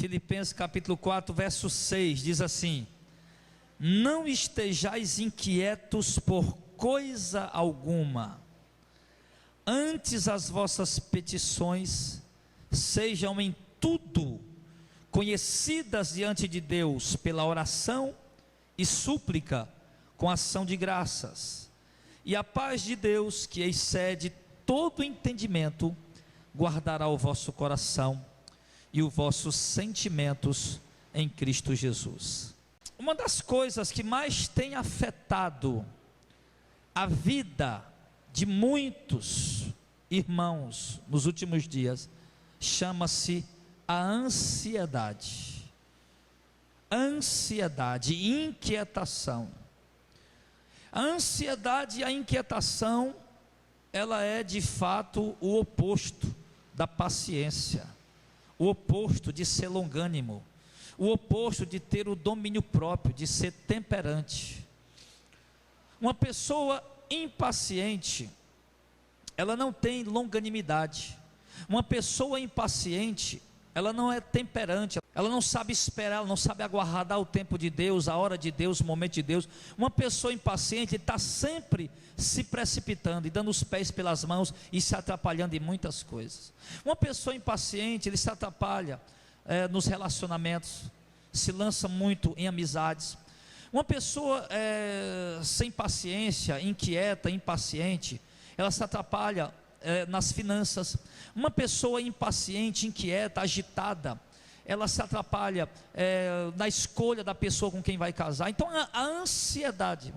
Filipenses capítulo 4, verso 6, diz assim: não estejais inquietos por coisa alguma, antes as vossas petições sejam em tudo conhecidas diante de Deus pela oração e súplica com ação de graças, e a paz de Deus, que excede todo entendimento, guardará o vosso coração e os vossos sentimentos em Cristo Jesus. Uma das coisas que mais tem afetado a vida de muitos irmãos nos últimos dias chama-se a ansiedade. Ansiedade, inquietação. A ansiedade e a inquietação, ela é de fato o oposto da paciência, o oposto de ser longânimo, o oposto de ter o domínio próprio, de ser temperante. Uma pessoa impaciente, ela não tem longanimidade. Uma pessoa impaciente, ela não é temperante, ela não sabe esperar, ela não sabe aguardar o tempo de Deus, a hora de Deus, o momento de Deus. Uma pessoa impaciente está sempre se precipitando e dando os pés pelas mãos e se atrapalhando em muitas coisas. Uma pessoa impaciente, ele se atrapalha nos relacionamentos, se lança muito em amizades. Uma pessoa sem paciência, inquieta, impaciente, ela se atrapalha nas finanças. Uma pessoa impaciente, inquieta, agitada, ela se atrapalha na escolha da pessoa com quem vai casar. Então a ansiedade,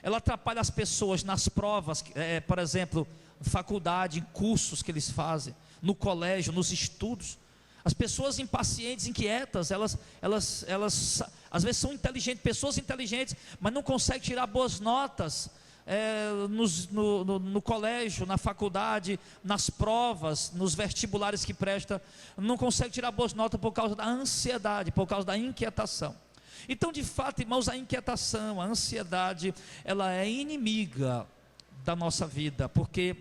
ela atrapalha as pessoas nas provas, por exemplo, faculdade, em cursos que eles fazem, no colégio, nos estudos. As pessoas impacientes, inquietas, elas às vezes são inteligentes, pessoas inteligentes, mas não conseguem tirar boas notas no colégio, na faculdade, nas provas, nos vestibulares que presta, não consegue tirar boas notas por causa da ansiedade, por causa da inquietação. Então, de fato, irmãos, a inquietação, a ansiedade, ela é inimiga da nossa vida, porque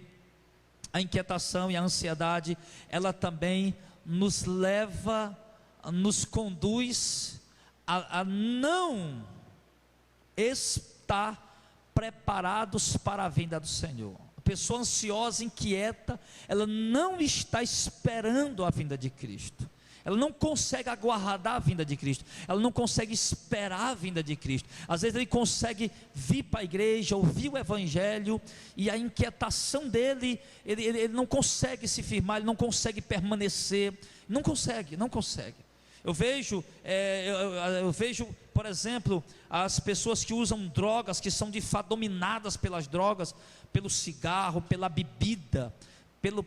a inquietação e a ansiedade, ela também nos leva, nos conduz a não estar preparados para a vinda do Senhor. A pessoa ansiosa, inquieta, ela não está esperando a vinda de Cristo. Ela não consegue aguardar a vinda de Cristo, ela não consegue esperar a vinda de Cristo. Às vezes ele consegue vir para a igreja, ouvir o evangelho, e a inquietação dele, ele não consegue se firmar, ele não consegue permanecer, não consegue. Eu vejo, por exemplo, as pessoas que usam drogas, que são de fato dominadas pelas drogas, pelo cigarro, pela bebida,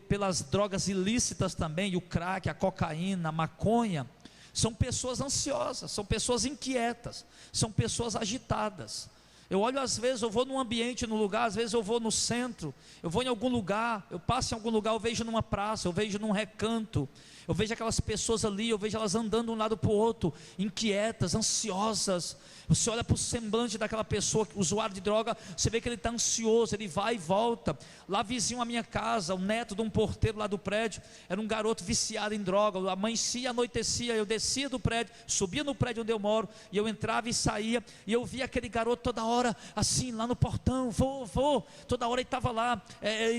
pelas drogas ilícitas também, o crack, a cocaína, a maconha. São pessoas ansiosas, são pessoas inquietas, são pessoas agitadas. Eu olho, às vezes eu vou num ambiente, num lugar, às vezes eu vou no centro, eu vou em algum lugar, eu passo em algum lugar, eu vejo numa praça, eu vejo num recanto, eu vejo aquelas pessoas ali, eu vejo elas andando de um lado para o outro, inquietas, ansiosas. Você olha para o semblante daquela pessoa, usuário de droga, você vê que ele está ansioso, ele vai e volta. Lá vizinho à minha casa, o neto de um porteiro lá do prédio, era um garoto viciado em droga. Amanhecia, anoitecia, eu descia do prédio, subia no prédio onde eu moro, e eu entrava e saía, e eu via aquele garoto toda hora, assim, lá no portão, vou, toda hora ele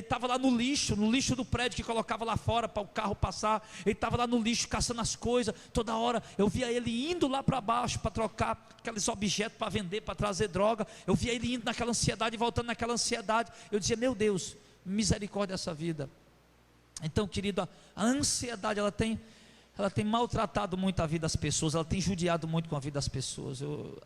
estava lá no lixo do prédio que colocava lá fora para o carro passar, ele estava lá no lixo caçando as coisas, toda hora eu via ele indo lá para baixo para trocar aqueles objetos para vender, para trazer droga. Eu via ele indo naquela ansiedade, voltando naquela ansiedade. Eu dizia, meu Deus, misericórdia dessa vida. Então, querido, a ansiedade, ela tem maltratado muito a vida das pessoas, ela tem judiado muito com a vida das pessoas. Eu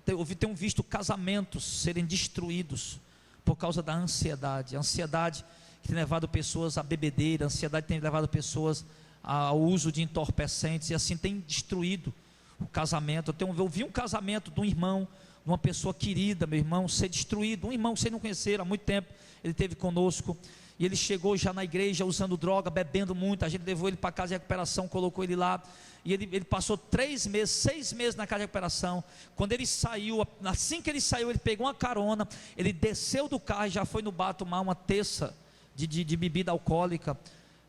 tenho visto casamentos serem destruídos por causa da ansiedade. A ansiedade que tem levado pessoas à bebedeira, a ansiedade tem levado pessoas ao uso de entorpecentes, e assim tem destruído o casamento. Eu vi um casamento de um irmão, de uma pessoa querida, meu irmão, ser destruído. Um irmão que vocês não conheceram há muito tempo, ele esteve conosco, e ele chegou já na igreja usando droga, bebendo muito. A gente levou ele para a casa de recuperação, colocou ele lá, e ele passou 6 meses na casa de recuperação. Quando ele saiu, assim que ele saiu, ele pegou uma carona, ele desceu do carro e já foi no bar tomar uma terça de bebida alcoólica.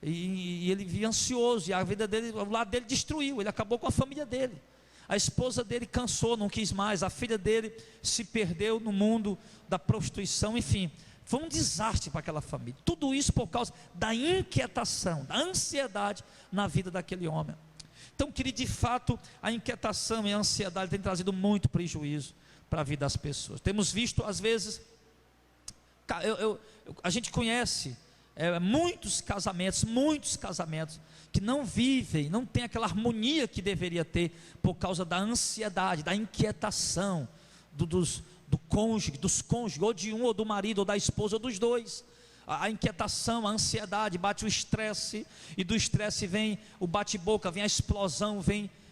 e ele vivia ansioso, e a vida dele, o lado dele destruiu, ele acabou com a família dele. A esposa dele cansou, não quis mais, a filha dele se perdeu no mundo da prostituição, enfim, foi um desastre para aquela família. Tudo isso por causa da inquietação, da ansiedade na vida daquele homem. Então, querido, de fato, a inquietação e a ansiedade têm trazido muito prejuízo para a vida das pessoas. Temos visto, às vezes, a gente conhece muitos casamentos que não vivem, não tem aquela harmonia que deveria ter por causa da ansiedade, da inquietação dos cônjuges, ou de um, ou do marido, ou da esposa, ou dos dois. A inquietação, a ansiedade, bate o estresse, e do estresse vem o bate-boca, vem a explosão,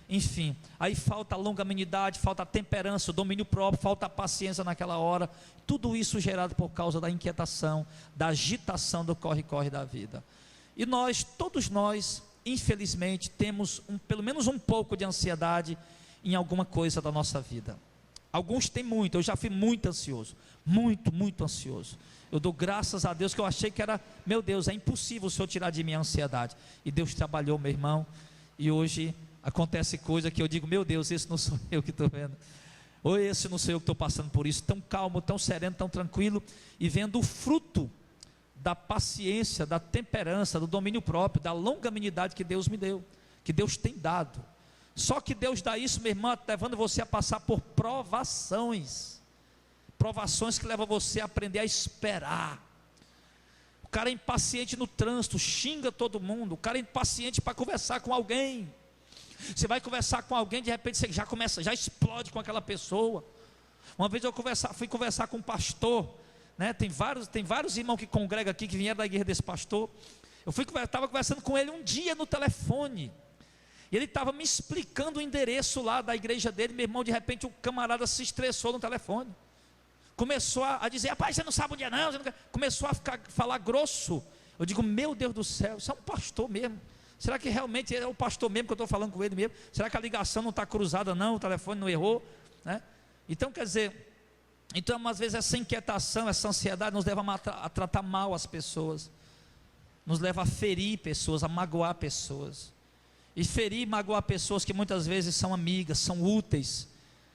enfim, aí falta a longanimidade, falta a temperança, o domínio próprio, falta a paciência naquela hora. Tudo isso gerado por causa da inquietação, da agitação do corre-corre da vida. E todos nós, infelizmente, temos pelo menos um pouco de ansiedade em alguma coisa da nossa vida. Alguns têm muito, eu já fui muito ansioso, muito ansioso. Eu dou graças a Deus que eu achei que era, meu Deus, é impossível o Senhor tirar de mim a ansiedade. E Deus trabalhou, meu irmão, e hoje acontece coisa que eu digo, meu Deus, esse não sou eu que estou vendo. Ou esse não sou eu que estou passando por isso, tão calmo, tão sereno, tão tranquilo, e vendo o fruto da paciência, da temperança, do domínio próprio, da longanimidade que Deus me deu, que Deus tem dado. Só que Deus dá isso, meu irmão, levando você a passar por provações que levam você a aprender a esperar. O cara é impaciente no trânsito, xinga todo mundo. O cara é impaciente para conversar com alguém. Você vai conversar com alguém, de repente você já explode com aquela pessoa. Uma vez eu fui conversar com um pastor, né? Tem vários irmãos que congregam aqui, que vieram da igreja desse pastor. Eu estava conversando com ele um dia no telefone, e ele estava me explicando o endereço lá da igreja dele. Meu irmão, de repente o camarada se estressou no telefone, começou a dizer, rapaz, você não sabe onde é não, começou a falar grosso. Eu digo, meu Deus do céu, isso é um pastor mesmo. Será que realmente é o pastor mesmo que eu estou falando com ele mesmo? Será que a ligação não está cruzada não, o telefone não errou, né? Então, quer dizer, às vezes essa inquietação, essa ansiedade nos leva a tratar mal as pessoas, nos leva a ferir pessoas, a magoar pessoas, e ferir e magoar pessoas que muitas vezes são amigas, são úteis,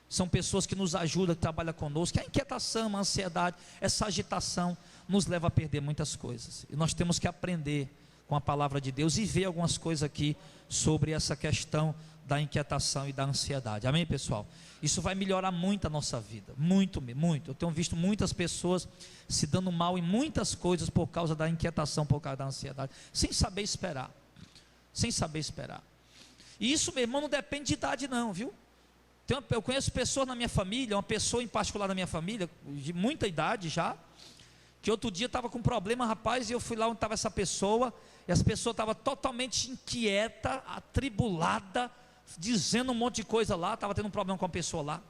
são pessoas que nos ajudam, que trabalham conosco. A inquietação, a ansiedade, essa agitação nos leva a perder muitas coisas, e nós temos que aprender com a palavra de Deus e ver algumas coisas aqui sobre essa questão da inquietação e da ansiedade. Amém, pessoal? Isso vai melhorar muito a nossa vida, muito. Eu tenho visto muitas pessoas se dando mal em muitas coisas por causa da inquietação, por causa da ansiedade, sem saber esperar. E isso, meu irmão, não depende de idade não, viu? Eu conheço pessoas na minha família, uma pessoa em particular na minha família, de muita idade já, que outro dia estava com um problema, rapaz, e eu fui lá onde estava essa pessoa, e essa pessoa estava totalmente inquieta, atribulada, dizendo um monte de coisa lá, estava tendo um problema com a pessoa lá.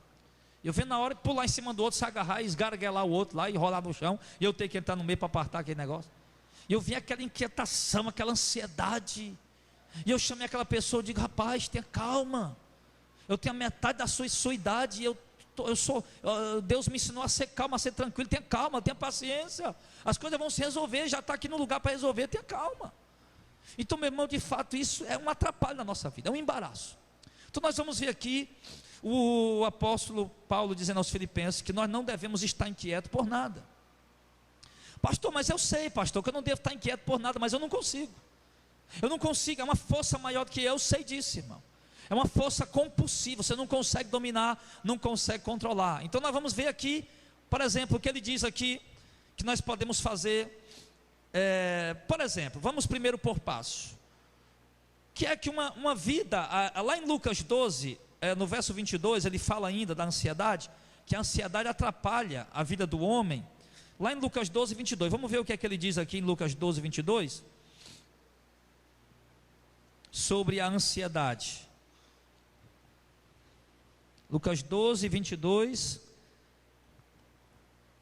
Eu vendo na hora de pular em cima do outro, se agarrar e esgarguelar o outro lá, e rolar no chão, e eu ter que entrar no meio para apartar aquele negócio. E eu vi aquela inquietação, aquela ansiedade, e eu chamei aquela pessoa e digo, rapaz, tenha calma, eu tenho a metade da sua idade, e Deus me ensinou a ser calmo, a ser tranquilo. Tenha calma, tenha paciência, as coisas vão se resolver, já está aqui no lugar para resolver, tenha calma. Então, meu irmão, de fato, isso é um atrapalho na nossa vida, é um embaraço. Então nós vamos ver aqui o apóstolo Paulo dizendo aos Filipenses que nós não devemos estar inquietos por nada. Pastor, mas eu sei, pastor, que eu não devo estar inquieto por nada, mas eu não consigo, é uma força maior do que eu sei disso, irmão. É uma força compulsiva, você não consegue dominar, não consegue controlar. Então nós vamos ver aqui, por exemplo, o que ele diz aqui, que nós podemos fazer. Por exemplo, vamos primeiro por passo, que é que uma vida, lá em Lucas 12, no verso 22, ele fala ainda da ansiedade, que a ansiedade atrapalha a vida do homem. Lá em Lucas 12, 22, vamos ver o que é que ele diz aqui em Lucas 12, 22, sobre a ansiedade. Lucas 12, 22,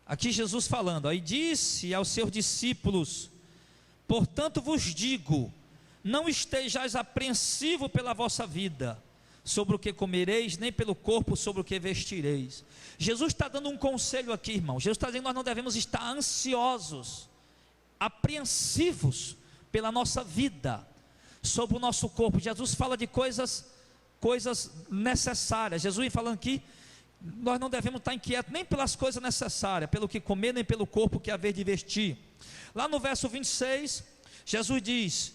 aqui Jesus falando, aí disse aos seus discípulos, portanto vos digo, não estejais apreensivos pela vossa vida, sobre o que comereis, nem pelo corpo sobre o que vestireis. Jesus está dando um conselho aqui, irmão. Jesus está dizendo que nós não devemos estar ansiosos, apreensivos pela nossa vida, sobre o nosso corpo. Jesus fala de coisas necessárias. Jesus vem falando aqui, nós não devemos estar inquietos nem pelas coisas necessárias, pelo que comer, nem pelo corpo que haver de vestir. Lá no verso 26, Jesus diz: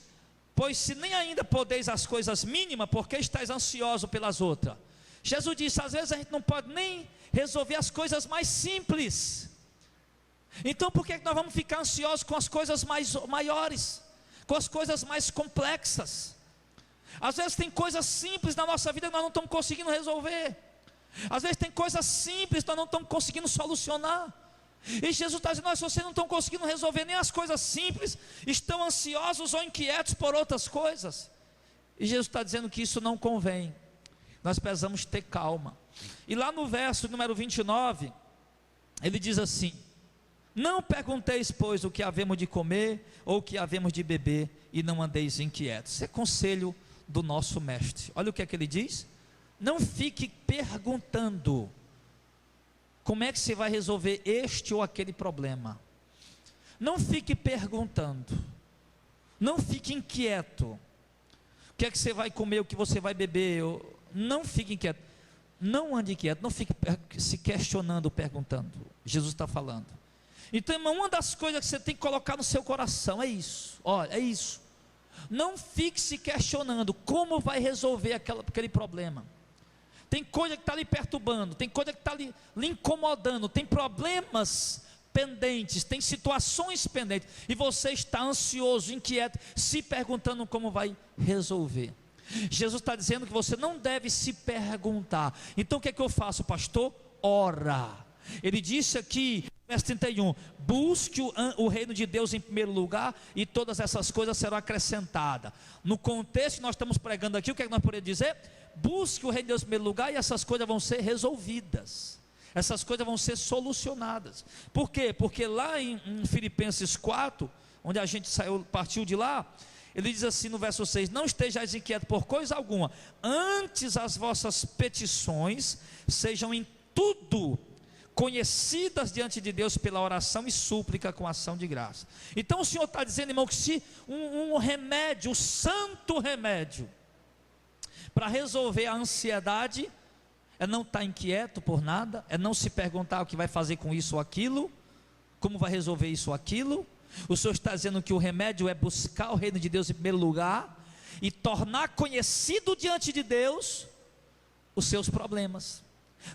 pois se nem ainda podeis as coisas mínimas, por que estáis ansiosos pelas outras? Jesus disse, às vezes a gente não pode nem resolver as coisas mais simples. Então por que nós vamos ficar ansiosos com as coisas maiores, com as coisas mais complexas? Às vezes tem coisas simples na nossa vida que nós não estamos conseguindo resolver. Às vezes tem coisas simples que nós não estamos conseguindo solucionar. E Jesus está dizendo, se vocês não estão conseguindo resolver nem as coisas simples, estão ansiosos ou inquietos por outras coisas. E Jesus está dizendo que isso não convém. Nós precisamos ter calma. E lá no verso número 29, ele diz assim: não pergunteis, pois, o que havemos de comer, ou o que havemos de beber, e não andeis inquietos. Esse é conselho do nosso mestre. Olha o que é que ele diz: não fique perguntando como é que você vai resolver este ou aquele problema. Não fique perguntando, não fique inquieto, o que é que você vai comer, o que você vai beber. Não fique inquieto, não ande inquieto, não fique se questionando, perguntando. Jesus está falando. Então, irmão, uma das coisas que você tem que colocar no seu coração é isso. Olha, é isso. Não fique se questionando como vai resolver aquele problema. Tem coisa que está lhe perturbando, tem coisa que está lhe incomodando, tem problemas pendentes, tem situações pendentes, e você está ansioso, inquieto, se perguntando como vai resolver. Jesus está dizendo que você não deve se perguntar. Então o que é que eu faço, pastor? Ora. Ele disse aqui, verso 31, busque o reino de Deus em primeiro lugar, e todas essas coisas serão acrescentadas. No contexto que nós estamos pregando aqui, o que é que nós podemos dizer? Busque o reino de Deus em primeiro lugar, e essas coisas vão ser resolvidas, essas coisas vão ser solucionadas. Por quê? Porque lá em Filipenses 4, onde a gente partiu de lá, ele diz assim no verso 6, não estejais inquietos por coisa alguma, antes as vossas petições sejam em tudo conhecidas diante de Deus pela oração e súplica com ação de graça. Então o Senhor está dizendo, irmão, que se um remédio, um santo remédio para resolver a ansiedade é não estar inquieto por nada, é não se perguntar o que vai fazer com isso ou aquilo, como vai resolver isso ou aquilo. O Senhor está dizendo que o remédio é buscar o reino de Deus em primeiro lugar e tornar conhecido diante de Deus os seus problemas,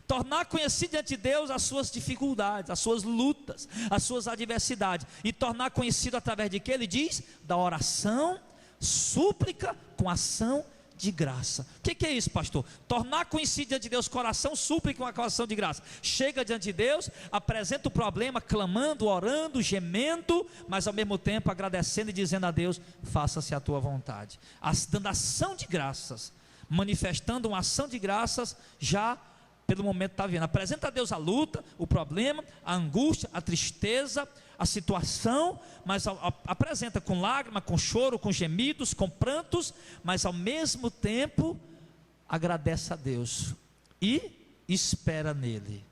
tornar conhecido diante de Deus as suas dificuldades, as suas lutas, as suas adversidades, e tornar conhecido através de que? Ele diz, da oração, súplica com ação de graça. O que é isso, pastor? Tornar conhecido diante de Deus, coração, súplica com ação de graça. Chega diante de Deus, apresenta o problema, clamando, orando, gemendo, mas ao mesmo tempo agradecendo e dizendo a Deus, faça-se a tua vontade, dando ação de graças, manifestando uma ação de graças já pelo momento que está vendo. Apresenta a Deus a luta, o problema, a angústia, a tristeza, a situação, mas apresenta com lágrima, com choro, com gemidos, com prantos, mas ao mesmo tempo agradece a Deus e espera nele.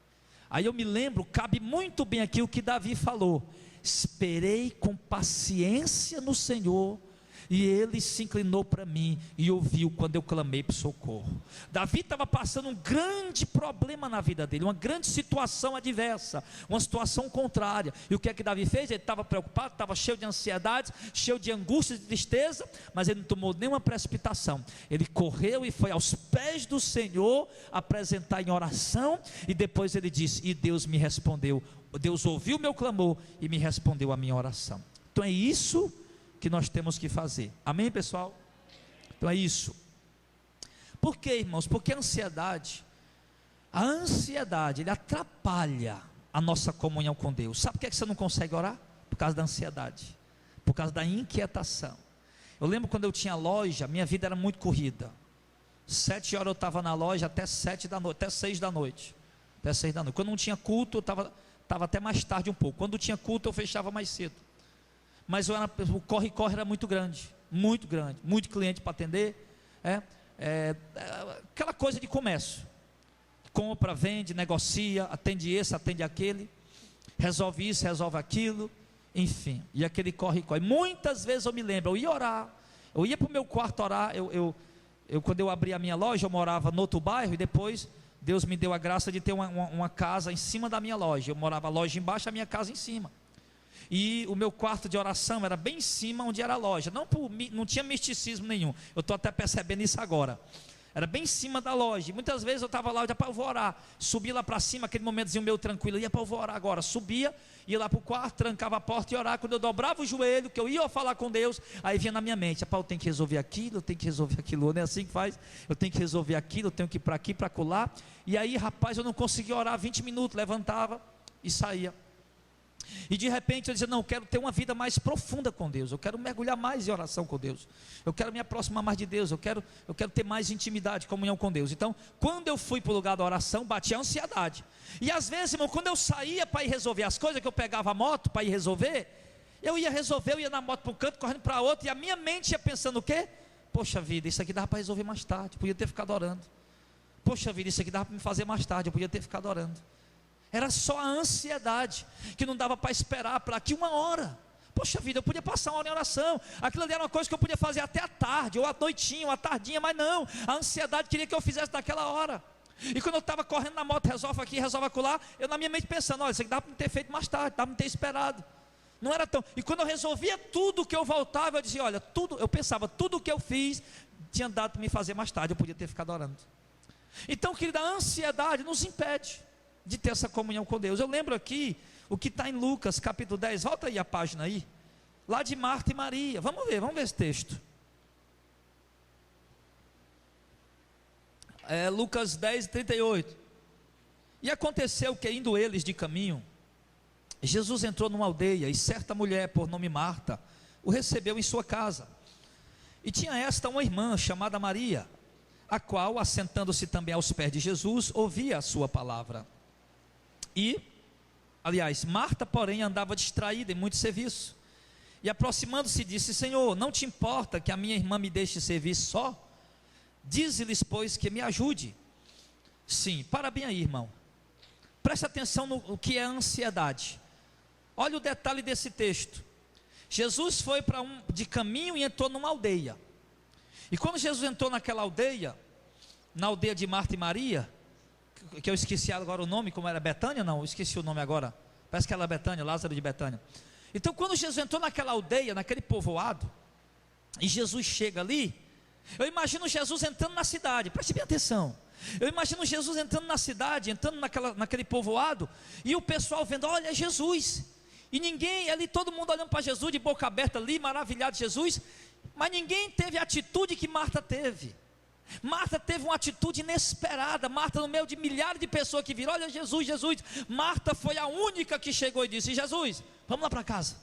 Aí eu me lembro, cabe muito bem aqui o que Davi falou: esperei com paciência no Senhor, e ele se inclinou para mim e ouviu quando eu clamei por socorro. Davi estava passando um grande problema na vida dele, uma grande situação adversa, uma situação contrária. E o que é que Davi fez? Ele estava preocupado, estava cheio de ansiedades, cheio de angústia, de tristeza, mas ele não tomou nenhuma precipitação. Ele correu e foi aos pés do Senhor apresentar em oração, e depois ele disse, e Deus me respondeu. Deus ouviu o meu clamor e me respondeu a minha oração. Então é isso que nós temos que fazer. Amém, pessoal? Então é isso. Por quê, irmãos? Porque a ansiedade ele atrapalha a nossa comunhão com Deus. Sabe por que é que você não consegue orar? Por causa da ansiedade, por causa da inquietação. Eu lembro quando eu tinha loja, minha vida era muito corrida. 7 horas eu estava na loja até 7 da noite, até 6 da noite. Até 6 da noite. Quando não tinha culto, eu estava até mais tarde um pouco. Quando tinha culto, eu fechava mais cedo. Mas o corre-corre era muito grande, muito cliente para atender, aquela coisa de comércio, compra, vende, negocia, atende esse, atende aquele, resolve isso, resolve aquilo, enfim, e aquele corre-corre. Muitas vezes eu me lembro, eu ia orar, eu ia para o meu quarto orar. Quando eu abri a minha loja, eu morava no outro bairro, e depois Deus me deu a graça de ter uma casa em cima da minha loja. Eu morava a loja embaixo, a minha casa em cima, e o meu quarto de oração era bem em cima onde era a loja. Não tinha misticismo nenhum, eu estou até percebendo isso agora. Era bem em cima da loja, e muitas vezes eu estava lá, eu vou orar, subia lá para cima, aquele momentozinho meu tranquilo, eu ia para eu vou orar agora, subia, ia lá para o quarto, trancava a porta e orar. Quando eu dobrava o joelho, que eu ia falar com Deus, aí vinha na minha mente, eu tenho que resolver aquilo, eu tenho que resolver aquilo, não é assim que faz? Eu tenho que resolver aquilo, eu tenho que ir para aqui, para acolá. E aí, rapaz, eu não conseguia orar 20 minutos, levantava e saía. E de repente eu dizia, não, eu quero ter uma vida mais profunda com Deus, eu quero mergulhar mais em oração com Deus, eu quero me aproximar mais de Deus, eu quero ter mais intimidade, comunhão com Deus. Então, quando eu fui para o lugar da oração, batia a ansiedade. E às vezes, irmão, quando eu saía para ir resolver as coisas, que eu pegava a moto para ir resolver, eu ia na moto para um canto, correndo para outro, e a minha mente ia pensando o quê? Poxa vida, isso aqui dava para resolver mais tarde, podia ter ficado orando. Poxa vida, isso aqui dava para me fazer mais tarde, eu podia ter ficado orando. Era só a ansiedade, que não dava para esperar para aqui 1 hora. Poxa vida, eu podia passar 1 hora em oração, aquilo ali era uma coisa que eu podia fazer até a tarde, ou à noitinha, ou à tardinha, mas não, a ansiedade queria que eu fizesse naquela hora. E quando eu estava correndo na moto, resolve aqui, resolve acolá, eu na minha mente pensando, olha, isso aqui dá para ter feito mais tarde, dá para ter esperado. Não era tão. E quando eu resolvia tudo que eu voltava, eu dizia, olha, eu pensava, tudo que eu fiz tinha dado para me fazer mais tarde, eu podia ter ficado orando. Então, querida, a ansiedade nos impede de ter essa comunhão com Deus. Eu lembro aqui o que está em Lucas capítulo 10, volta aí a página aí, lá de Marta e Maria. Vamos ver esse texto. Lucas 10, 38. E aconteceu que, indo eles de caminho, Jesus entrou numa aldeia, e certa mulher, por nome Marta, o recebeu em sua casa. E tinha esta uma irmã chamada Maria, a qual, assentando-se também aos pés de Jesus, ouvia a sua palavra. Marta, porém, andava distraída em muito serviço, e aproximando-se disse, Senhor, não te importa que a minha irmã me deixe servir só? Dize-lhes, pois, que me ajude. Sim, para bem aí, irmão, preste atenção no que é a ansiedade. Olha o detalhe desse texto. Jesus foi de caminho e entrou numa aldeia, e quando Jesus entrou naquela aldeia, na aldeia de Marta e Maria, que eu esqueci agora o nome, como era Betânia? Não, eu esqueci o nome agora, parece que era Betânia, Lázaro de Betânia. Então, quando Jesus entrou naquela aldeia, naquele povoado, e Jesus chega ali, eu imagino Jesus entrando na cidade, preste bem atenção. Eu imagino Jesus entrando na cidade, entrando naquele povoado, e o pessoal vendo, olha Jesus, e ninguém ali, todo mundo olhando para Jesus de boca aberta ali, maravilhado de Jesus, mas ninguém teve a atitude que Marta teve. Marta teve uma atitude inesperada. Marta, no meio de milhares de pessoas que viram, olha Jesus, Marta foi a única que chegou e disse, Jesus, vamos lá para casa,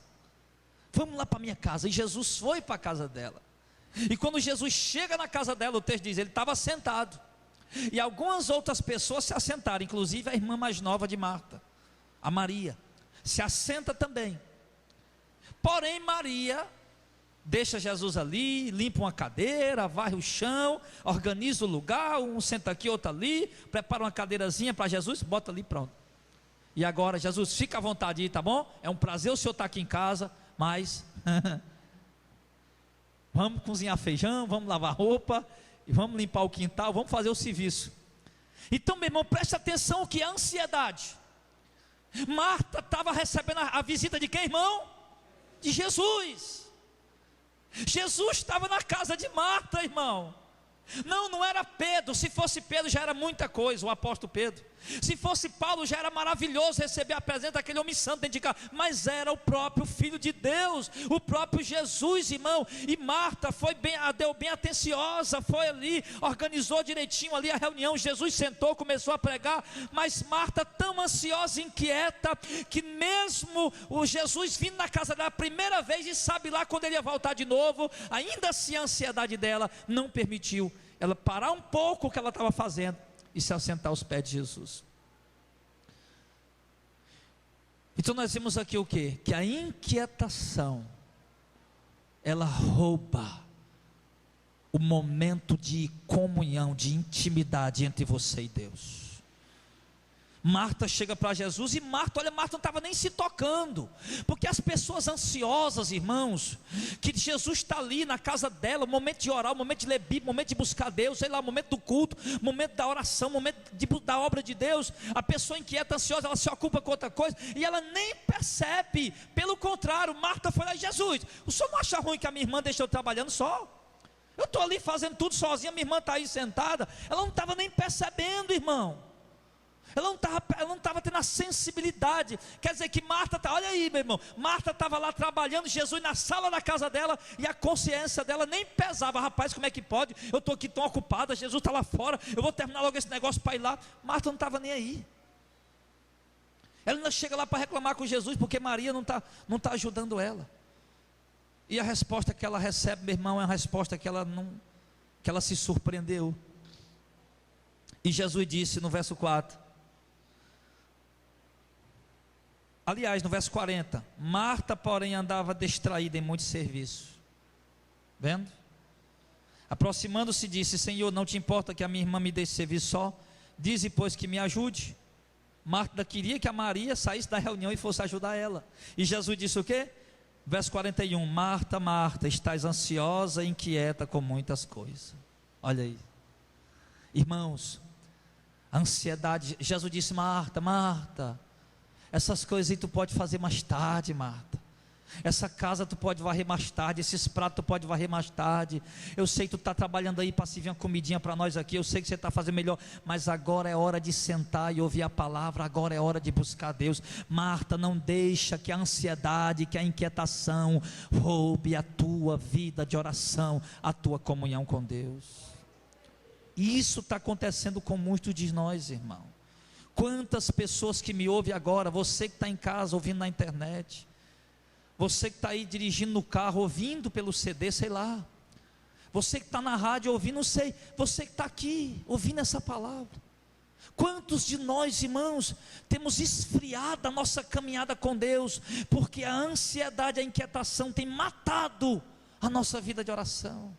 vamos lá para minha casa. E Jesus foi para a casa dela, e quando Jesus chega na casa dela, o texto diz, ele estava sentado, e algumas outras pessoas se assentaram, inclusive a irmã mais nova de Marta, a Maria, se assenta também. Porém Maria deixa Jesus ali, limpa uma cadeira, varre o chão, organiza o lugar, um senta aqui, outro ali, prepara uma cadeirazinha para Jesus, bota ali, pronto. E agora, Jesus, fica à vontade aí, tá bom? É um prazer o senhor estar aqui em casa, mas vamos cozinhar feijão, vamos lavar roupa, e vamos limpar o quintal, vamos fazer o serviço. Então, meu irmão, preste atenção o que é ansiedade. Marta estava recebendo a visita de quem, irmão? De Jesus. Jesus estava na casa de Marta, irmão. Não era Pedro. Se fosse Pedro já era muita coisa, o apóstolo Pedro. Se fosse Paulo já era maravilhoso receber a presença daquele homem santo dentro de casa. Mas era o próprio Filho de Deus, o próprio Jesus, irmão. E Marta deu bem atenciosa, foi ali, organizou direitinho ali a reunião. Jesus sentou, começou a pregar. Mas Marta tão ansiosa e inquieta, que mesmo o Jesus vindo na casa dela a primeira vez, e sabe lá quando ele ia voltar de novo, ainda assim a ansiedade dela não permitiu ela parar um pouco o que ela estava fazendo e se assentar aos pés de Jesus. Então nós vimos aqui o quê? Que a inquietação, ela rouba o momento de comunhão, de intimidade entre você e Deus. Marta chega para Jesus e Marta não estava nem se tocando, porque as pessoas ansiosas, irmãos, que Jesus está ali na casa dela, o momento de orar, o momento de ler Bíblia, o momento de buscar Deus, sei lá, o momento do culto, o momento da oração, o momento da obra de Deus, a pessoa inquieta, ansiosa, ela se ocupa com outra coisa, e ela nem percebe. Pelo contrário, Marta foi lá e Jesus, o senhor não acha ruim que a minha irmã deixou eu trabalhando só? Eu estou ali fazendo tudo sozinha, minha irmã está aí sentada. Ela não estava nem percebendo, irmão. Ela não estava tendo a sensibilidade. Quer dizer que Marta, olha aí, meu irmão, Marta estava lá trabalhando, Jesus na sala da casa dela, e a consciência dela nem pesava. Rapaz, como é que pode? Eu estou aqui tão ocupada, Jesus está lá fora, eu vou terminar logo esse negócio para ir lá. Marta não estava nem aí. Ela ainda chega lá para reclamar com Jesus, porque Maria não tá ajudando ela. E a resposta que ela recebe, meu irmão, é uma resposta que ela se surpreendeu. E Jesus disse no verso 4, aliás, no verso 40, Marta, porém, andava distraída em muito serviço. Vendo? Aproximando-se, disse: Senhor, não te importa que a minha irmã me deixe servir só? Dize, pois, que me ajude. Marta queria que a Maria saísse da reunião e fosse ajudar ela. E Jesus disse o quê? Verso 41, Marta, Marta, estás ansiosa e inquieta com muitas coisas. Olha aí, irmãos, a ansiedade. Jesus disse: Marta, Marta, essas coisas aí tu pode fazer mais tarde, Marta. Essa casa tu pode varrer mais tarde, esses pratos tu pode varrer mais tarde. Eu sei que tu está trabalhando aí para servir uma comidinha para nós aqui, eu sei que você está fazendo melhor, mas agora é hora de sentar e ouvir a palavra, agora é hora de buscar Deus. Marta, não deixa que a ansiedade, que a inquietação roube a tua vida de oração, a tua comunhão com Deus. E isso está acontecendo com muitos de nós, irmão. Quantas pessoas que me ouvem agora, você que está em casa ouvindo na internet, você que está aí dirigindo no carro, ouvindo pelo CD, sei lá, você que está na rádio ouvindo, não sei, você que está aqui ouvindo essa palavra, quantos de nós, irmãos, temos esfriado a nossa caminhada com Deus, porque a ansiedade, a inquietação tem matado a nossa vida de oração.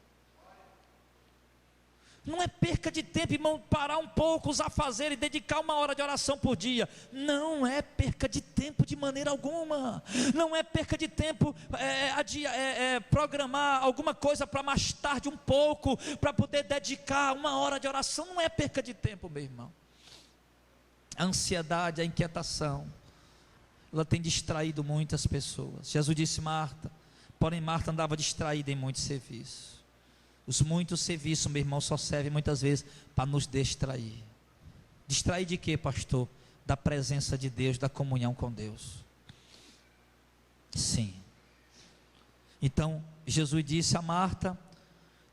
Não é perca de tempo, irmão, parar um pouco os afazeres e dedicar 1 hora de oração por dia. Não é perca de tempo de maneira alguma. Não é perca de tempo programar alguma coisa para mais tarde um pouco, para poder dedicar 1 hora de oração. Não é perca de tempo, meu irmão. A ansiedade, a inquietação, ela tem distraído muitas pessoas. Jesus disse: Marta, porém Marta andava distraída em muitos serviços. Os muitos serviços, meu irmão, só servem muitas vezes para nos distrair. Distrair de quê, pastor? Da presença de Deus, da comunhão com Deus. Sim. Então, Jesus disse a Marta: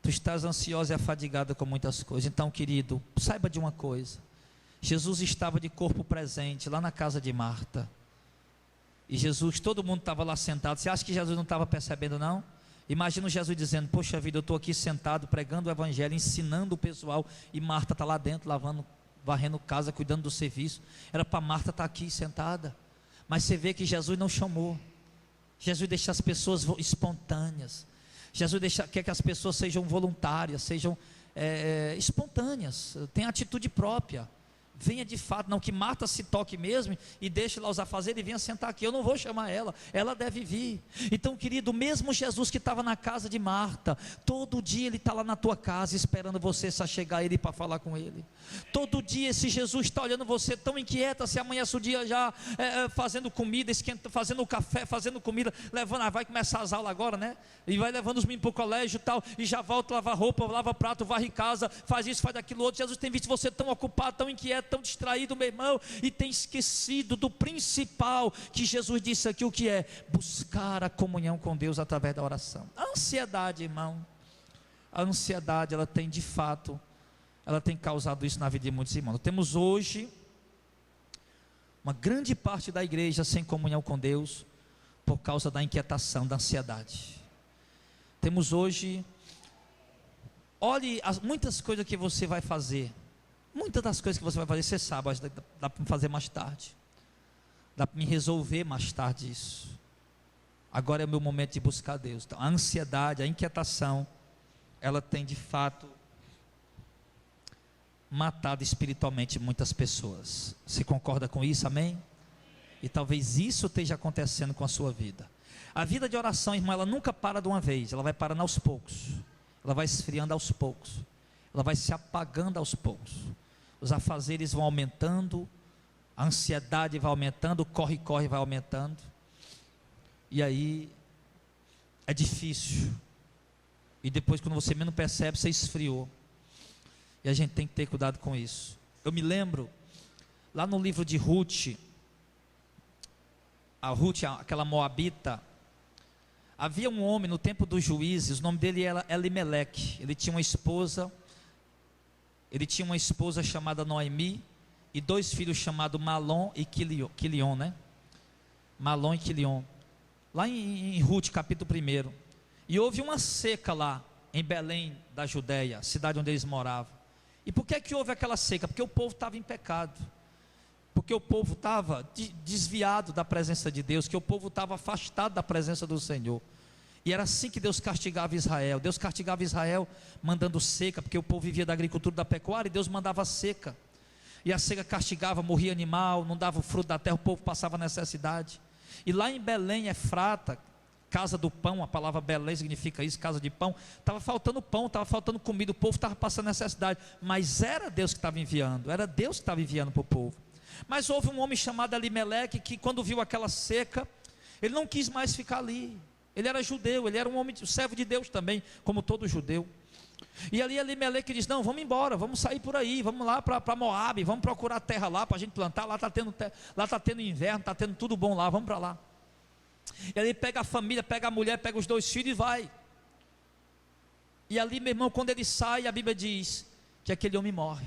tu estás ansiosa e afadigada com muitas coisas. Então, querido, saiba de uma coisa. Jesus estava de corpo presente lá na casa de Marta. E Jesus, todo mundo estava lá sentado. Você acha que Jesus não estava percebendo, não? Imagina Jesus dizendo: poxa vida, eu estou aqui sentado pregando o evangelho, ensinando o pessoal, e Marta está lá dentro lavando, varrendo casa, cuidando do serviço. Era para Marta estar aqui sentada, mas você vê que Jesus não chamou. Jesus deixa as pessoas espontâneas. Jesus quer que as pessoas sejam voluntárias, sejam espontâneas, tenham atitude própria. Venha de fato, não que Marta se toque mesmo e deixe lá os afazeres e venha sentar aqui. Eu não vou chamar ela deve vir. Então, querido, mesmo Jesus que estava na casa de Marta, todo dia ele está lá na tua casa esperando você só chegar a ele para falar com ele. Todo dia esse Jesus está olhando você tão inquieta, se amanhece o dia já fazendo comida, fazendo café, fazendo comida, levando, vai começar as aulas agora, né? E vai levando os meninos para o colégio e tal, e já volta a lavar roupa, lava prato, varre casa, faz isso, faz aquilo outro. Jesus tem visto você tão ocupado, tão inquieto, tão distraído, meu irmão, e tem esquecido do principal, que Jesus disse aqui, o que é? Buscar a comunhão com Deus através da oração. A ansiedade, irmão, a ansiedade, ela tem de fato, ela tem causado isso na vida de muitos irmãos. Temos hoje uma grande parte da igreja sem comunhão com Deus, por causa da inquietação, da ansiedade. Temos hoje, olhe muitas coisas que você vai fazer. Muitas das coisas que você vai fazer, você sabe, dá para fazer mais tarde. Dá para me resolver mais tarde isso. Agora é o meu momento de buscar Deus. Então, a ansiedade, a inquietação, ela tem de fato matado espiritualmente muitas pessoas. Você concorda com isso, amém? E talvez isso esteja acontecendo com a sua vida. A vida de oração, irmão, ela nunca para de uma vez, ela vai parando aos poucos, ela vai esfriando aos poucos, ela vai se apagando aos poucos. Os afazeres vão aumentando, a ansiedade vai aumentando, o corre-corre vai aumentando, e aí é difícil, e depois quando você menos percebe, você esfriou, e a gente tem que ter cuidado com isso. Eu me lembro, lá no livro de Ruth, a Ruth, aquela moabita, havia um homem no tempo dos juízes, o nome dele era Elimeleque. Ele tinha uma esposa chamada Noemi, e 2 filhos chamados Malom e Quilion, né? Malom e Quilion, lá em Ruth capítulo 1, e houve uma seca lá, em Belém da Judéia, cidade onde eles moravam. E por que houve aquela seca? Porque o povo estava em pecado, porque o povo estava desviado da presença de Deus, que o povo estava afastado da presença do Senhor. E era assim que Deus castigava Israel. Deus castigava Israel mandando seca, porque o povo vivia da agricultura, da pecuária, e Deus mandava seca. E a seca castigava, morria animal, não dava o fruto da terra, o povo passava necessidade. E lá em Belém, Efrata, casa do pão, a palavra Belém significa isso, casa de pão, estava faltando pão, estava faltando comida, o povo estava passando necessidade, mas era Deus que estava enviando, era Deus que estava enviando para o povo. Mas houve um homem chamado Elimeleque, que quando viu aquela seca, ele não quis mais ficar ali. Ele era judeu, ele era um homem, um servo de Deus também, como todo judeu. E ali Elimeleque diz: não, vamos embora, vamos sair por aí, vamos lá para Moabe, vamos procurar terra lá para a gente plantar. Lá está tendo inverno, está tendo tudo bom lá, vamos para lá. E ali pega a família, pega a mulher, pega os 2 filhos e vai. E ali, meu irmão, quando ele sai, a Bíblia diz que aquele homem morre.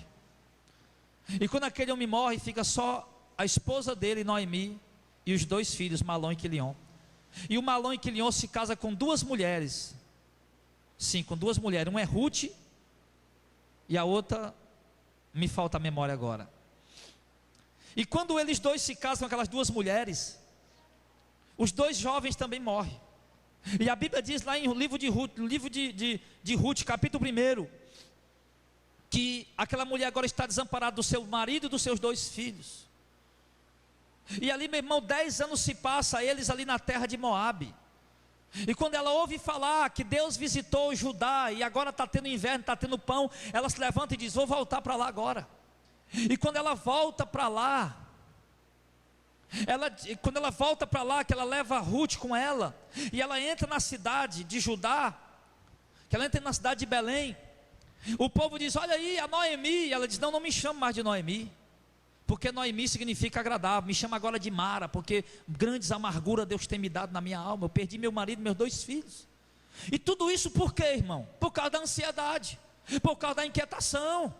E quando aquele homem morre, fica só a esposa dele, Noemi, e os 2 filhos, Malom e Quilion. E o Malom e Quilion se casa com 2 mulheres. Sim, com 2 mulheres. Uma é Ruth, e a outra, me falta a memória agora. E quando eles 2 se casam com aquelas 2 mulheres, os 2 jovens também morrem. E a Bíblia diz lá no livro de Ruth, Ruth, capítulo 1, que aquela mulher agora está desamparada do seu marido e dos seus 2 filhos. E ali, meu irmão, 10 anos se passa, eles ali na terra de Moabe. E quando ela ouve falar que Deus visitou Judá, e agora está tendo inverno, está tendo pão, ela se levanta e diz: vou voltar para lá agora. E quando ela volta para lá, que ela leva a Ruth com ela, e ela entra na cidade de Judá, que ela entra na cidade de Belém, o povo diz: olha aí a Noemi. E ela diz: não me chama mais de Noemi, porque Noemi significa agradável, me chama agora de Mara, porque grandes amarguras Deus tem me dado na minha alma, eu perdi meu marido e meus 2 filhos. E tudo isso por quê, irmão? Por causa da ansiedade, por causa da inquietação.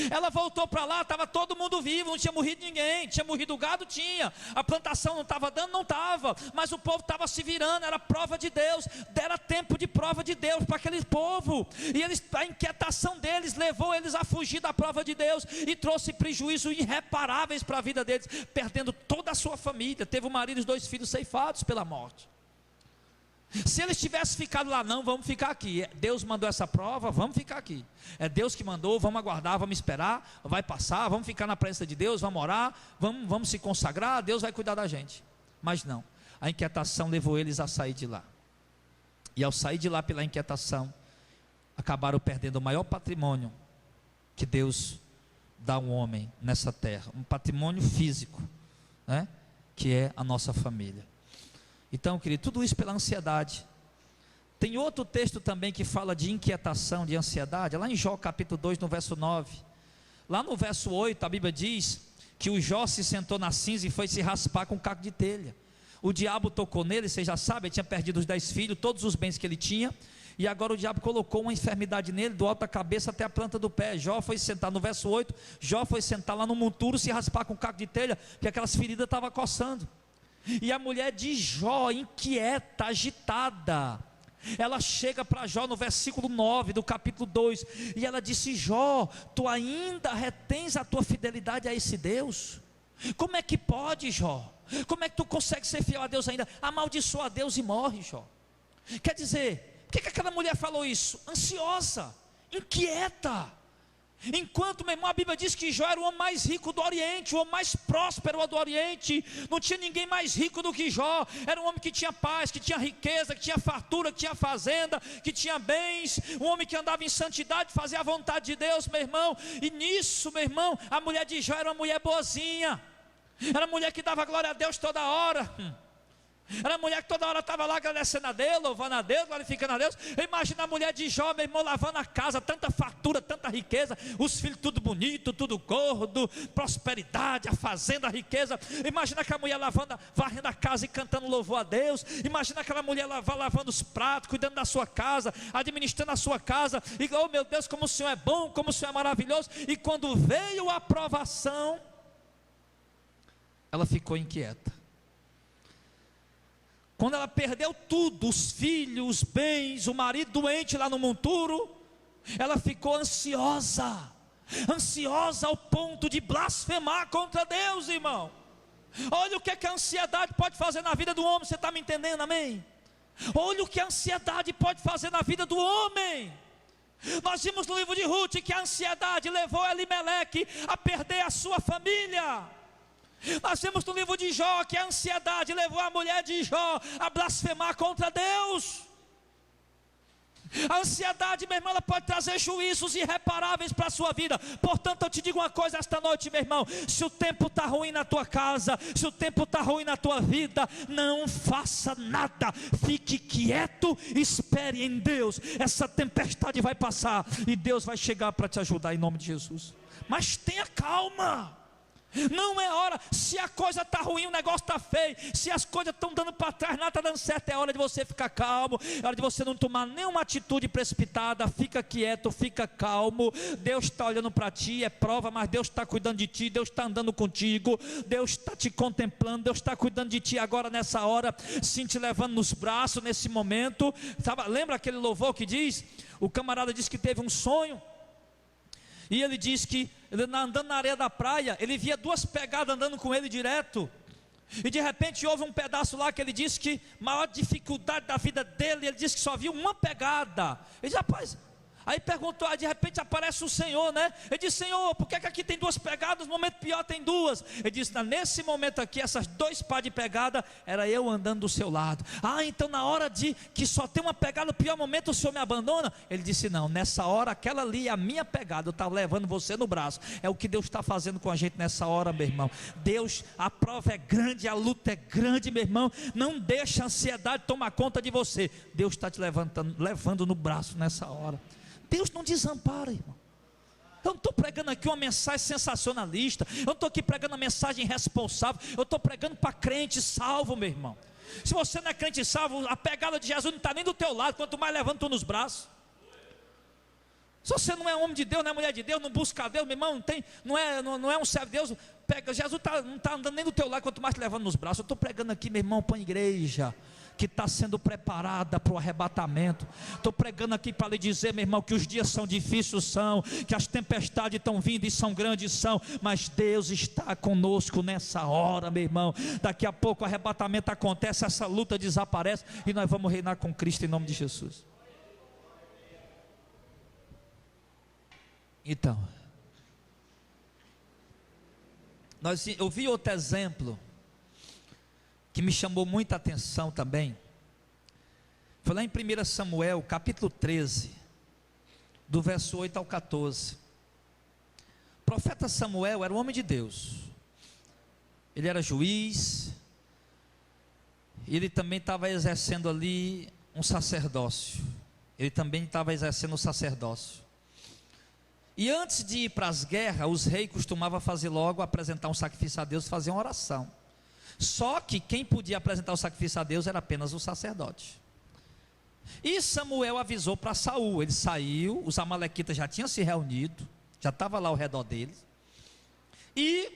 Ela voltou para lá, estava todo mundo vivo, não tinha morrido ninguém, tinha morrido o gado, tinha, a plantação não estava dando, não estava, mas o povo estava se virando, era prova de Deus, era tempo de prova de Deus para aquele povo, e a inquietação deles levou eles a fugir da prova de Deus, e trouxe prejuízos irreparáveis para a vida deles, perdendo toda a sua família. Teve o marido e os 2 filhos ceifados pela morte. Se eles tivessem ficado lá, não, vamos ficar aqui, Deus mandou essa prova, vamos ficar aqui, é Deus que mandou, vamos aguardar, vamos esperar, vai passar, vamos ficar na presença de Deus, vamos orar, vamos se consagrar, Deus vai cuidar da gente. Mas não, a inquietação levou eles a sair de lá, e ao sair de lá pela inquietação, acabaram perdendo o maior patrimônio que Deus dá ao homem nessa terra, um patrimônio físico, né? Que é a nossa família. Então, querido, tudo isso pela ansiedade. Tem outro texto também que fala de inquietação, de ansiedade, lá em Jó capítulo 2, no verso 9. Lá no verso 8, a Bíblia diz que o Jó se sentou na cinza e foi se raspar com um caco de telha. O diabo tocou nele, você já sabe, ele tinha perdido os 10 filhos, todos os bens que ele tinha, e agora o diabo colocou uma enfermidade nele, do alto da cabeça até a planta do pé. Jó foi sentar, no verso 8, Jó foi sentar lá no monturo, se raspar com um caco de telha, porque aquelas feridas estavam coçando. E a mulher de Jó, inquieta, agitada, ela chega para Jó no versículo 9 do capítulo 2, e ela disse: Jó, tu ainda retens a tua fidelidade a esse Deus? Como é que pode, Jó? Como é que tu consegue ser fiel a Deus ainda? Amaldiçoa a Deus e morre, Jó. Quer dizer, por que aquela mulher falou isso? Ansiosa, inquieta. Enquanto, meu irmão, a Bíblia diz que Jó era o homem mais rico do Oriente, o homem mais próspero do Oriente, não tinha ninguém mais rico do que Jó. Era um homem que tinha paz, que tinha riqueza, que tinha fartura, que tinha fazenda, que tinha bens, um homem que andava em santidade, fazia a vontade de Deus, meu irmão. E nisso, meu irmão, a mulher de Jó era uma mulher boazinha, era uma mulher que dava glória a Deus toda hora. Era a mulher que toda hora estava lá agradecendo a Deus, louvando a Deus, glorificando a Deus. Imagina a mulher de Jó, meu irmão, lavando a casa, tanta fartura, tanta riqueza, os filhos tudo bonito, tudo gordo, prosperidade, a fazenda, a riqueza. Imagina aquela mulher varrendo a casa e cantando louvor a Deus. Imagina aquela mulher lavando os pratos, cuidando da sua casa, administrando a sua casa. E, oh meu Deus, como o Senhor é bom, como o Senhor é maravilhoso. E quando veio a provação, ela ficou inquieta. Quando ela perdeu tudo, os filhos, os bens, o marido doente lá no monturo, ela ficou ansiosa, ansiosa ao ponto de blasfemar contra Deus, irmão. Olha o que a ansiedade pode fazer na vida do homem, você está me entendendo, amém? Olha o que a ansiedade pode fazer na vida do homem. Nós vimos no livro de Ruth que a ansiedade levou Elimeleque a perder a sua família. Nós vemos no livro de Jó que a ansiedade levou a mulher de Jó a blasfemar contra Deus. A ansiedade, meu irmão, ela pode trazer juízos irreparáveis para a sua vida. Portanto, eu te digo uma coisa esta noite, meu irmão: se o tempo está ruim na tua casa, se o tempo está ruim na tua vida, não faça nada, fique quieto, espere em Deus. Essa tempestade vai passar e Deus vai chegar para te ajudar em nome de Jesus. Mas tenha calma. Não é hora, se a coisa está ruim, o negócio está feio, se as coisas estão dando para trás, nada está dando certo, é hora de você ficar calmo, é hora de você não tomar nenhuma atitude precipitada. Fica quieto, fica calmo. Deus está olhando para ti, é prova, mas Deus está cuidando de ti, Deus está andando contigo, Deus está te contemplando, Deus está cuidando de ti agora nessa hora, sim, te levando nos braços nesse momento. Lembra aquele louvor que diz, o camarada disse que teve um sonho, e ele diz que, andando na areia da praia, ele via duas pegadas andando com ele direto. E de repente houve um pedaço lá que ele disse que a maior dificuldade da vida dele, ele disse que só viu uma pegada. Ele disse, rapaz, aí perguntou, aí de repente aparece o Senhor, né? Ele disse, Senhor, por que aqui tem duas pegadas, no momento pior tem duas? Ele disse, nesse momento aqui, essas dois pás de pegada, era eu andando do seu lado. Ah, então na hora de que só tem uma pegada, no pior momento o Senhor me abandona? Ele disse, não, nessa hora, aquela ali é a minha pegada, eu estava levando você no braço. É o que Deus está fazendo com a gente nessa hora, meu irmão. Deus, a prova é grande, a luta é grande, meu irmão. Não deixa a ansiedade tomar conta de você. Deus está te levando no braço nessa hora. Deus não desampara, irmão. Eu não estou pregando aqui uma mensagem sensacionalista, eu não estou aqui pregando uma mensagem responsável, eu estou pregando para crente salvo, meu irmão. Se você não é crente salvo, a pegada de Jesus não está nem do teu lado, quanto mais levando tu nos braços. Se você não é homem de Deus, não é mulher de Deus, não busca a Deus, meu irmão, não é um servo de Deus, Jesus não está andando nem do teu lado, quanto mais te levando nos braços. Eu estou pregando aqui, meu irmão, para a igreja que está sendo preparada para o arrebatamento. Estou pregando aqui para lhe dizer, meu irmão, que os dias são difíceis, são, que as tempestades estão vindo e são grandes, são, mas Deus está conosco nessa hora, meu irmão. Daqui a pouco o arrebatamento acontece, essa luta desaparece e nós vamos reinar com Cristo em nome de Jesus. Então, eu vi outro exemplo que me chamou muita atenção também. Foi lá em 1 Samuel, capítulo 13, do verso 8 ao 14. O profeta Samuel era um homem de Deus. Ele era juiz, e ele também estava exercendo ali um sacerdócio. Ele também estava exercendo o sacerdócio. E antes de ir para as guerras, os reis costumavam fazer logo, apresentar um sacrifício a Deus, fazer uma oração. Só que quem podia apresentar o sacrifício a Deus era apenas o sacerdote. E Samuel avisou para Saul. Ele saiu, os amalequitas já tinham se reunido, já estava lá ao redor deles. E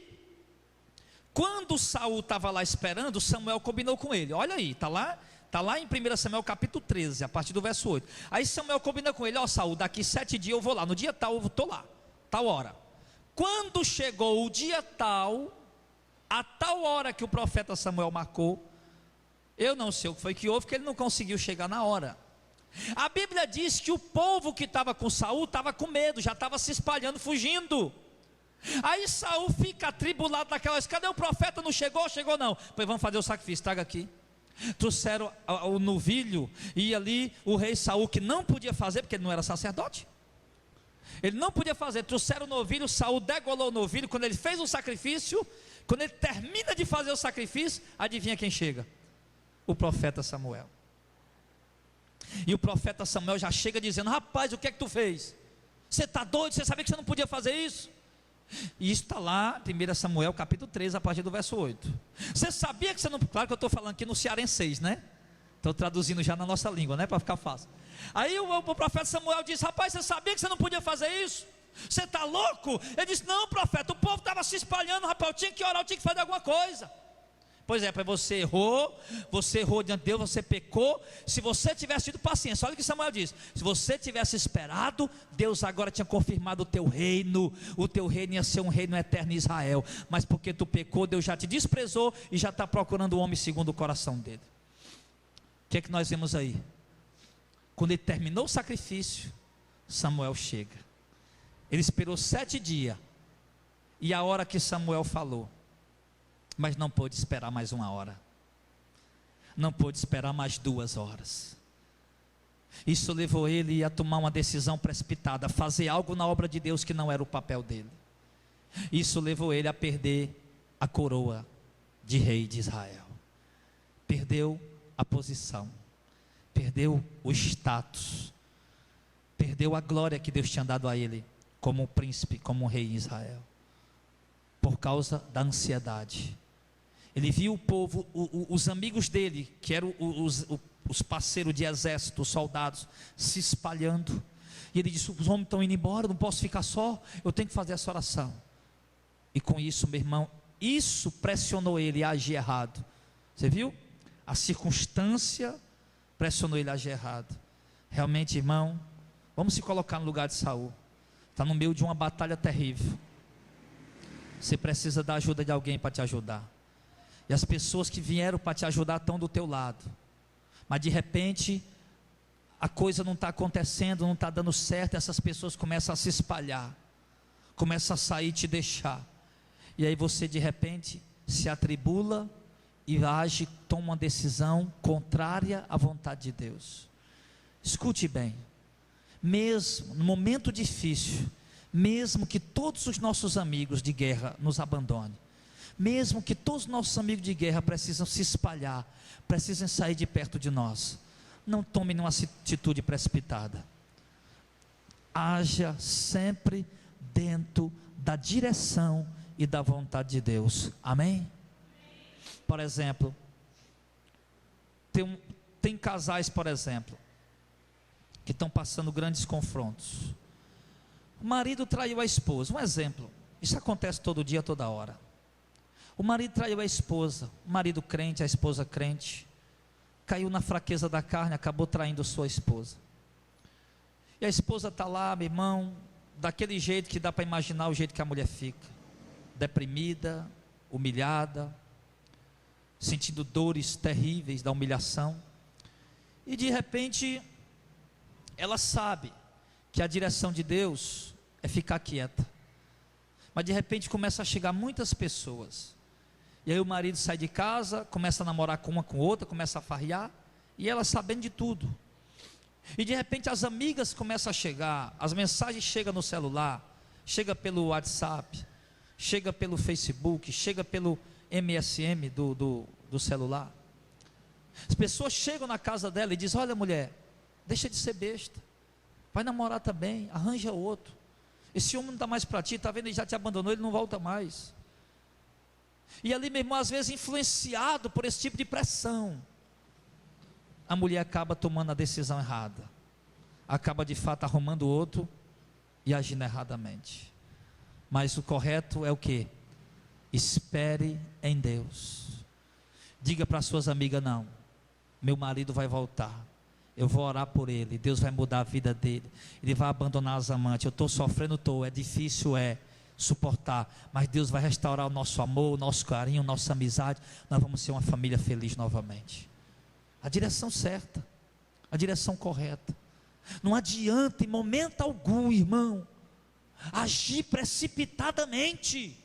quando Saul estava lá esperando, Samuel combinou com ele. Olha aí, está lá em 1 Samuel capítulo 13, a partir do verso 8. Aí Samuel combina com ele, Saul, daqui 7 dias eu vou lá, no dia tal eu estou lá, tal hora. Quando chegou o dia tal, a tal hora que o profeta Samuel marcou, eu não sei o que foi que houve, que ele não conseguiu chegar na hora. A Bíblia diz que o povo que estava com Saul estava com medo, já estava se espalhando, fugindo. Aí Saul fica atribulado naquela coisa: cadê o profeta? Não chegou? Chegou não. Pois vamos fazer o sacrifício, traga aqui. Trouxeram o novilho, e ali o rei Saul, que não podia fazer, porque ele não era sacerdote, ele não podia fazer, trouxeram o novilho, Saul degolou o novilho. Quando ele fez o sacrifício, quando ele termina de fazer o sacrifício, adivinha quem chega? O profeta Samuel. E o profeta Samuel já chega dizendo: rapaz, o que é que tu fez? Você está doido? Você sabia que você não podia fazer isso? E isso está lá, 1 Samuel capítulo 3, a partir do verso 8. Você sabia que você não... Claro que eu estou falando aqui no cearenseis, né? Estou traduzindo já na nossa língua, né? Para ficar fácil. Aí o profeta Samuel disse: rapaz, você sabia que você não podia fazer isso? Você está louco? Ele disse: não, profeta, o povo estava se espalhando, rapaz, eu tinha que orar, eu tinha que fazer alguma coisa. Pois é, você errou diante de Deus, você pecou. Se você tivesse tido paciência, olha o que Samuel diz: se você tivesse esperado, Deus agora tinha confirmado o teu reino ia ser um reino eterno em Israel. Mas porque tu pecou, Deus já te desprezou e já está procurando um homem segundo o coração dele. O que é que nós vemos aí? Quando ele terminou o sacrifício, Samuel chega. Ele esperou 7 dias, e a hora que Samuel falou, mas não pôde esperar mais 1 hora, não pôde esperar mais 2 horas. Isso levou ele a tomar uma decisão precipitada, a fazer algo na obra de Deus que não era o papel dele. Isso levou ele a perder a coroa de rei de Israel, perdeu a posição, perdeu o status, perdeu a glória que Deus tinha dado a ele como um príncipe, como um rei em Israel, por causa da ansiedade. Ele viu o povo, os amigos dele, que eram os parceiros de exército, os soldados, se espalhando. E ele disse: os homens estão indo embora, não posso ficar só, eu tenho que fazer essa oração. E com isso, meu irmão, isso pressionou ele a agir errado. Você viu? A circunstância pressionou ele a agir errado. Realmente, irmão, vamos se colocar no lugar de Saul. Está no meio de uma batalha terrível. Você precisa da ajuda de alguém para te ajudar. E as pessoas que vieram para te ajudar estão do teu lado, mas de repente a coisa não está acontecendo, não está dando certo. Essas pessoas começam a se espalhar, começam a sair e te deixar, e aí você de repente se atribula e age, toma uma decisão contrária à vontade de Deus. Escute bem, mesmo no momento difícil, mesmo que todos os nossos amigos de guerra nos abandonem, mesmo que todos os nossos amigos de guerra precisam se espalhar, precisam sair de perto de nós, não tome nenhuma atitude precipitada. Haja sempre dentro da direção e da vontade de Deus. Amém? Por exemplo, tem casais, por exemplo, que estão passando grandes confrontos. O marido traiu a esposa, um exemplo, isso acontece todo dia, toda hora. O marido traiu a esposa, o marido crente, a esposa crente, caiu na fraqueza da carne, acabou traindo sua esposa. E a esposa está lá, meu irmão, daquele jeito que dá para imaginar o jeito que a mulher fica, deprimida, humilhada, sentindo dores terríveis da humilhação. E de repente, ela sabe que a direção de Deus é ficar quieta, mas de repente começa a chegar muitas pessoas. E aí o marido sai de casa, começa a namorar com uma com outra, começa a farrear, e ela sabendo de tudo. E de repente as amigas começam a chegar, as mensagens chegam no celular, chega pelo WhatsApp, chega pelo Facebook, chega pelo MSN do celular. As pessoas chegam na casa dela e dizem: olha, mulher, deixa de ser besta, vai namorar também, arranja outro. Esse homem não está mais para ti, está vendo, ele já te abandonou, ele não volta mais. E ali, meu irmão, às vezes influenciado por esse tipo de pressão, a mulher acaba tomando a decisão errada, acaba de fato arrumando outro e agindo erradamente. Mas o correto é o que? Espere em Deus. Diga para suas amigas: não, meu marido vai voltar, eu vou orar por ele, Deus vai mudar a vida dele, ele vai abandonar as amantes. Eu estou sofrendo, é difícil, suportar, mas Deus vai restaurar o nosso amor, o nosso carinho, a nossa amizade, nós vamos ser uma família feliz novamente. A direção certa. a direção correta. Não adianta em momento algum, irmão, agir precipitadamente.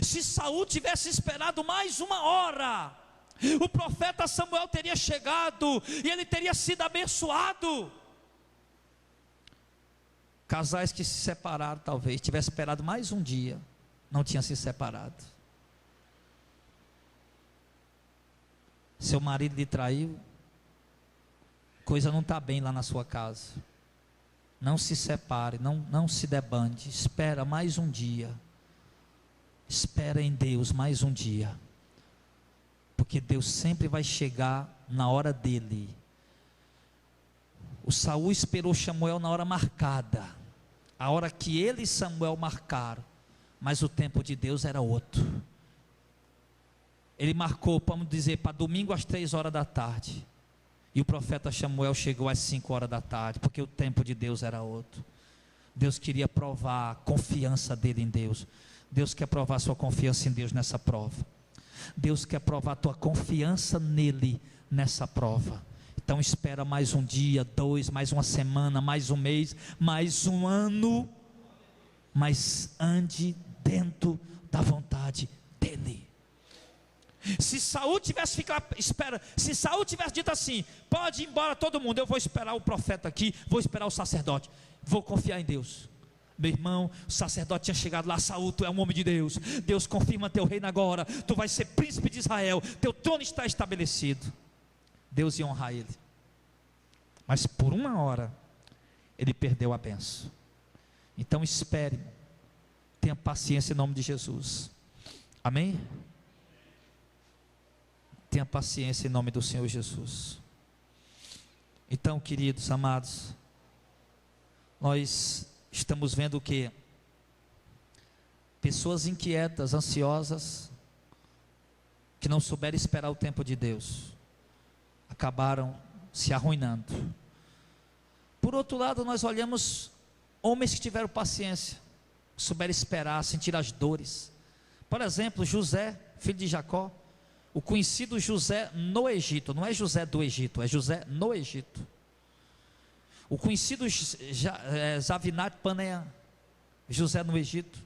Se Saul tivesse esperado mais uma hora, o profeta Samuel teria chegado e ele teria sido abençoado. Casais que se separaram, talvez tivesse esperado mais um dia, não tinha se separado. Seu marido lhe traiu, coisa não está bem lá na sua casa. Não se separe, não se debande, espera mais um dia. Espera em Deus mais um dia, porque Deus sempre vai chegar na hora dele. O Saul esperou Samuel na hora marcada, a hora que ele e Samuel marcaram, mas o tempo de Deus era outro. Ele marcou, vamos dizer, para domingo às 3 horas da tarde, e o profeta Samuel chegou às 5 horas da tarde, porque o tempo de Deus era outro. Deus queria provar a confiança dele em Deus. Deus quer provar a sua confiança em Deus nessa prova. Deus quer provar a tua confiança nele nessa prova. Então espera mais um dia, 2, mais uma semana, mais um mês, mais um ano, mas ande dentro da vontade dele. Se Saul tivesse se Saul tivesse dito assim: pode ir embora todo mundo, eu vou esperar o profeta aqui, vou esperar o sacerdote, vou confiar em Deus. Meu irmão, o sacerdote tinha chegado lá: Saul, tu é um homem de Deus, Deus confirma teu reino agora, tu vais ser príncipe de Israel, teu trono está estabelecido. Deus ia honrar ele, mas por uma hora ele perdeu a bênção. Então espere, tenha paciência em nome de Jesus, amém? Tenha paciência em nome do Senhor Jesus. Então, queridos, amados, nós estamos vendo o que? Pessoas inquietas, ansiosas, que não souberam esperar o tempo de Deus, acabaram se arruinando. Por outro lado, nós olhamos homens que tiveram paciência, souberam esperar, sentir as dores. Por exemplo, José, filho de Jacó, o conhecido José no Egito. Não é José do Egito, é José no Egito. O conhecido Zavinat Paneah, José no Egito.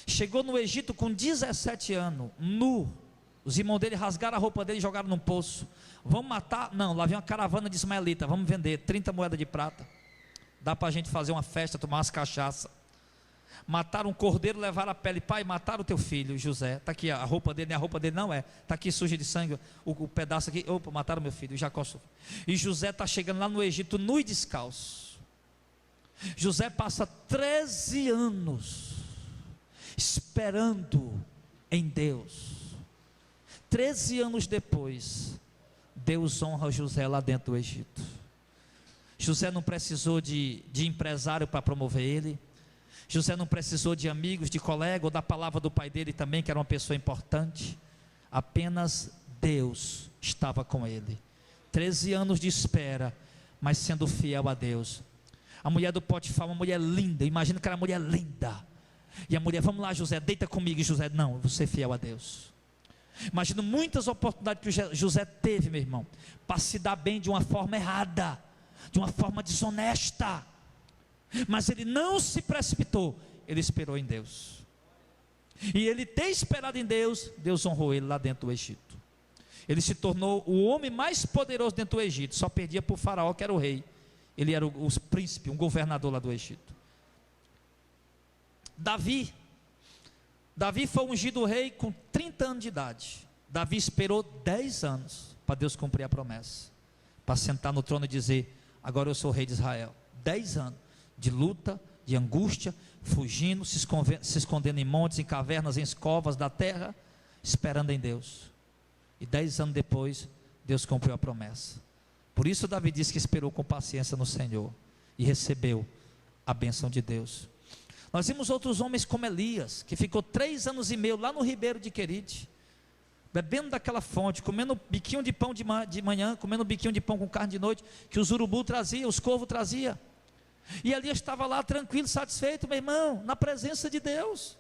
Chegou no Egito com 17 anos, nu. Os irmãos dele rasgaram a roupa dele e jogaram num poço. Vamos matar? Não, lá vem uma caravana de ismaelita, vamos vender 30 moedas de prata. Dá para a gente fazer uma festa, tomar umas cachaça. Mataram um cordeiro, levaram a pele. Pai, mataram o teu filho, José. Está aqui a roupa dele, a roupa dele não é. Está aqui suja de sangue, o pedaço aqui. Opa, mataram meu filho, Jacó. E José está chegando lá no Egito, nu e descalço. José passa 13 anos esperando em Deus. 13 anos depois, Deus honra José lá dentro do Egito. José não precisou de empresário para promover ele. José não precisou de amigos, de colega, ou da palavra do pai dele também, que era uma pessoa importante. Apenas Deus estava com ele. 13 anos de espera, mas sendo fiel a Deus. A mulher do Potifar, uma mulher linda, imagina que era uma mulher linda. E a mulher: vamos lá, José, deita comigo. E José: não, eu vou ser fiel a Deus. Imagino muitas oportunidades que José teve, meu irmão, para se dar bem de uma forma errada, de uma forma desonesta. Mas ele não se precipitou, ele esperou em Deus. E ele ter esperado em Deus, Deus honrou ele lá dentro do Egito. Ele se tornou o homem mais poderoso dentro do Egito. Só perdia para o faraó, que era o rei. Ele era o príncipe, um governador lá do Egito. Davi foi ungido rei com 30 anos de idade. Davi esperou 10 anos para Deus cumprir a promessa, para sentar no trono e dizer: agora eu sou rei de Israel. 10 anos de luta, de angústia, fugindo, se escondendo em montes, em cavernas, em escovas da terra, esperando em Deus. E 10 anos depois, Deus cumpriu a promessa. Por isso Davi disse que esperou com paciência no Senhor e recebeu a bênção de Deus. Nós vimos outros homens como Elias, que ficou 3 anos e meio lá no ribeiro de Querite, bebendo daquela fonte, comendo biquinho de pão de manhã, comendo biquinho de pão com carne de noite, que os urubu traziam, os corvos traziam. E Elias estava lá tranquilo, satisfeito, meu irmão, na presença de Deus.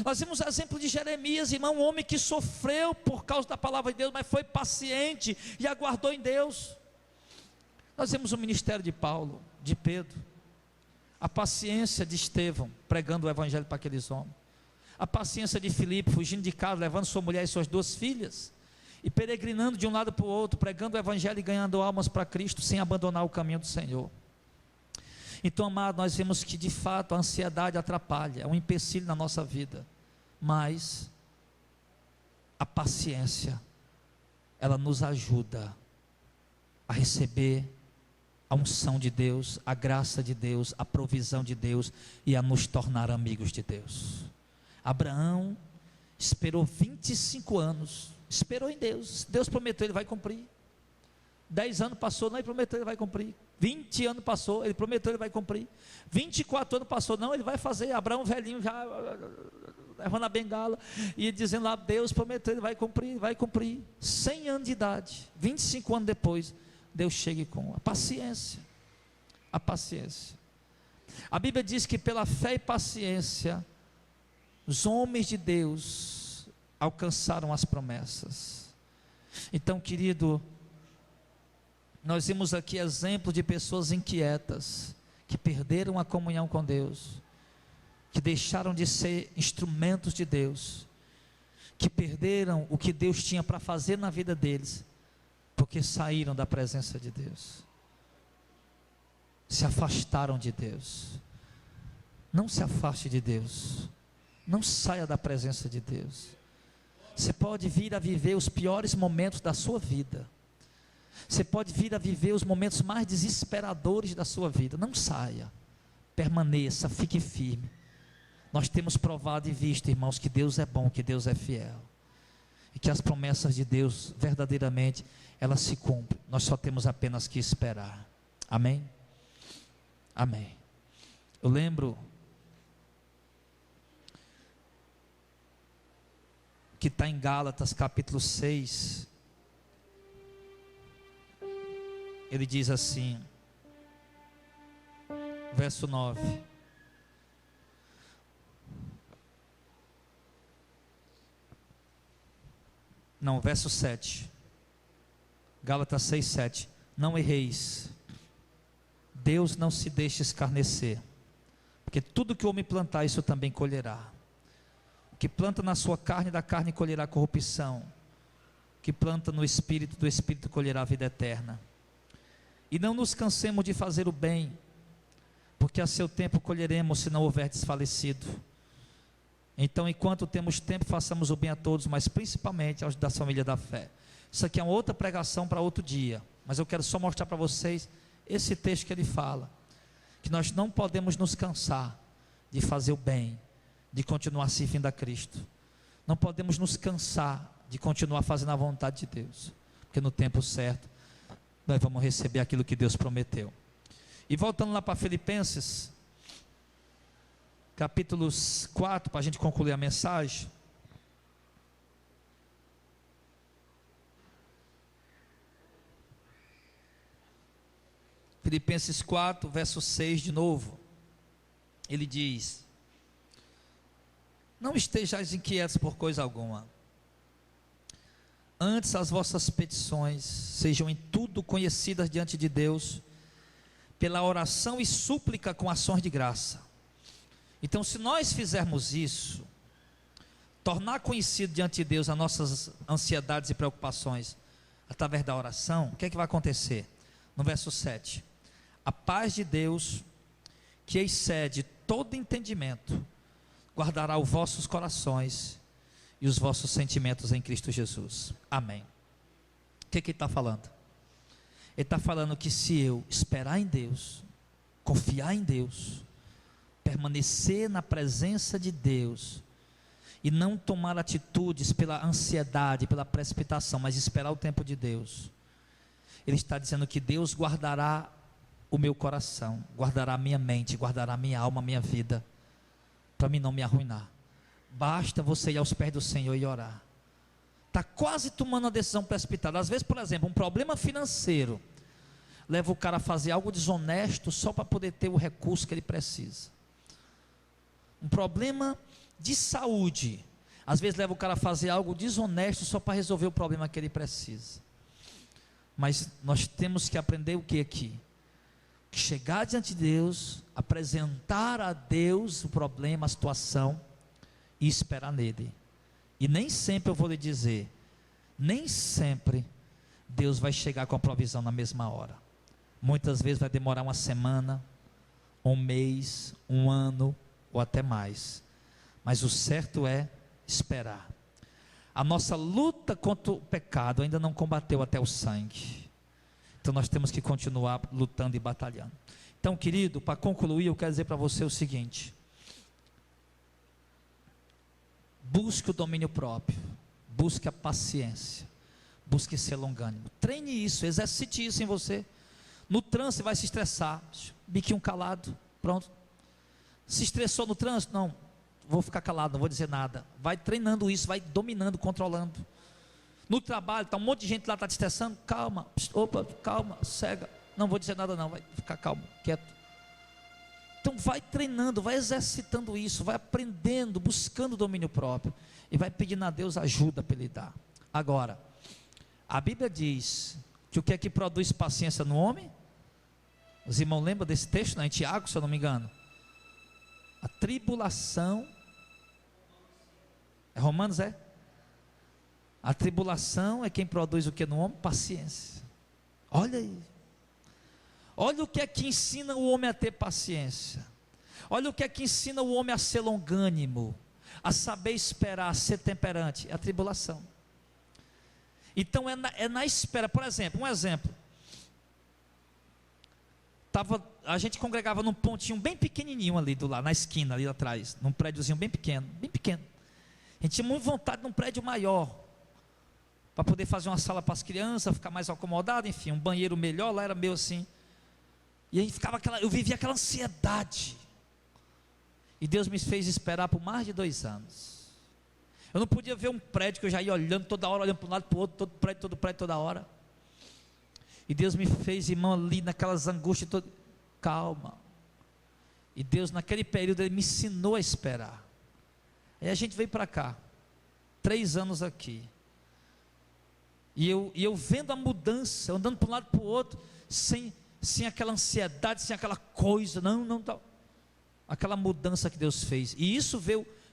Nós vimos o exemplo de Jeremias, irmão, um homem que sofreu por causa da palavra de Deus, mas foi paciente e aguardou em Deus. Nós vemos o ministério de Paulo, de Pedro, a paciência de Estevão, pregando o evangelho para aqueles homens, a paciência de Filipe, fugindo de casa, levando sua mulher e suas 2 filhas, e peregrinando de um lado para o outro, pregando o evangelho e ganhando almas para Cristo, sem abandonar o caminho do Senhor. Então, amado, nós vemos que de fato a ansiedade atrapalha, é um empecilho na nossa vida, mas a paciência, ela nos ajuda a receber a unção de Deus, a graça de Deus, a provisão de Deus e a nos tornar amigos de Deus. Abraão esperou 25 anos, esperou em Deus, Deus prometeu, ele vai cumprir. 10 anos passou, não, ele prometeu, ele vai cumprir. 20 anos passou, ele prometeu, ele vai cumprir. 24 anos passou, não, ele vai fazer. Abraão velhinho já levando a bengala e dizendo lá, Deus prometeu, ele vai cumprir, vai cumprir. 100 anos de idade, 25 anos depois, Deus chega com a paciência. A paciência. A Bíblia diz que pela fé e paciência, os homens de Deus alcançaram as promessas. Então, querido, nós vimos aqui exemplos de pessoas inquietas, que perderam a comunhão com Deus, que deixaram de ser instrumentos de Deus, que perderam o que Deus tinha para fazer na vida deles, porque saíram da presença de Deus, se afastaram de Deus. Não se afaste de Deus, não saia da presença de Deus. Você pode vir a viver os piores momentos da sua vida, você pode vir a viver os momentos mais desesperadores da sua vida, não saia, permaneça, fique firme. Nós temos provado e visto, irmãos, que Deus é bom, que Deus é fiel, e que as promessas de Deus, verdadeiramente, elas se cumprem. Nós só temos apenas que esperar. Amém? Amém. Eu lembro que está em Gálatas capítulo 6, ele diz assim, verso 9, não, verso 7, Gálatas 6, 7, não erreis, Deus não se deixa escarnecer, porque tudo que o homem plantar, isso também colherá. O que planta na sua carne, da carne colherá corrupção, o que planta no Espírito, do Espírito colherá a vida eterna. E não nos cansemos de fazer o bem, porque a seu tempo colheremos, se não houver desfalecido. Então, enquanto temos tempo, façamos o bem a todos, mas principalmente aos da família da fé. Isso aqui é uma outra pregação para outro dia, mas eu quero só mostrar para vocês esse texto que ele fala, que nós não podemos nos cansar de fazer o bem, de continuar servindo a Cristo. Não podemos nos cansar de continuar fazendo a vontade de Deus, porque no tempo certo nós vamos receber aquilo que Deus prometeu. E voltando lá para Filipenses, capítulo 4, para a gente concluir a mensagem. Filipenses 4, verso 6 de novo. Ele diz: não estejais inquietos por coisa alguma, antes as vossas petições sejam em tudo conhecidas diante de Deus, pela oração e súplica com ações de graça. Então, se nós fizermos isso, tornar conhecido diante de Deus as nossas ansiedades e preocupações, através da oração, o que é que vai acontecer? No verso 7, a paz de Deus, que excede todo entendimento, guardará os vossos corações e os vossos sentimentos em Cristo Jesus. Amém. O que ele está falando? Ele está falando que se eu esperar em Deus, confiar em Deus, permanecer na presença de Deus, e não tomar atitudes pela ansiedade, pela precipitação, mas esperar o tempo de Deus, ele está dizendo que Deus guardará o meu coração, guardará a minha mente, guardará a minha alma, a minha vida, para mim não me arruinar. Basta você ir aos pés do Senhor e orar. Está quase tomando uma decisão precipitada. Às vezes, por exemplo, um problema financeiro leva o cara a fazer algo desonesto só para poder ter o recurso que ele precisa. Um problema de saúde, às vezes leva o cara a fazer algo desonesto só para resolver o problema que ele precisa. Mas nós temos que aprender o que aqui? Chegar diante de Deus, apresentar a Deus o problema, a situação e esperar nele. E nem sempre eu vou lhe dizer, nem sempre Deus vai chegar com a provisão na mesma hora. Muitas vezes vai demorar uma semana, um mês, um ano ou até mais. Mas o certo é esperar. A nossa luta contra o pecado ainda não combateu até o sangue. Então nós temos que continuar lutando e batalhando. Então, querido, para concluir, eu quero dizer para você o seguinte: busque o domínio próprio, busque a paciência, busque ser longânimo. Treine isso, exercite isso em você. No trânsito você vai se estressar, biquinho calado, pronto. Se estressou no trânsito? Não, vou ficar calado, não vou dizer nada. Vai treinando isso, vai dominando, controlando. No trabalho, está um monte de gente lá, está te estressando, calma, opa, calma, cega, não vou dizer nada não, vai ficar calmo, quieto. Então vai treinando, vai exercitando isso, vai aprendendo, buscando o domínio próprio, e vai pedindo a Deus ajuda para ele dar. Agora, a Bíblia diz que o que é que produz paciência no homem? Os irmãos lembram desse texto, né, em Tiago, se eu não me engano? A tribulação, é Romanos, é? A tribulação é quem produz o que no homem? Paciência. Olha aí. Olha o que é que ensina o homem a ter paciência. Olha o que é que ensina o homem a ser longânimo, a saber esperar, a ser temperante. É a tribulação. Então é na espera. Por exemplo, um exemplo. A gente congregava num pontinho bem pequenininho ali do lado, na esquina ali atrás, num prédiozinho bem pequeno, bem pequeno. A gente tinha muita vontade de um prédio maior, para poder fazer uma sala para as crianças, ficar mais acomodado, enfim, um banheiro melhor, lá era meio assim. E aí eu vivia aquela ansiedade. E Deus me fez esperar por mais de 2 anos. Eu não podia ver um prédio que eu já ia olhando toda hora, olhando para um lado para o outro, todo prédio, toda hora. E Deus me fez, irmão, ali naquelas angústias todas. Calma. E Deus naquele período Ele me ensinou a esperar. Aí a gente veio para cá, 3 anos aqui. E eu vendo a mudança, andando para um lado para o outro, sem aquela ansiedade, sem aquela coisa, não, aquela mudança que Deus fez. E isso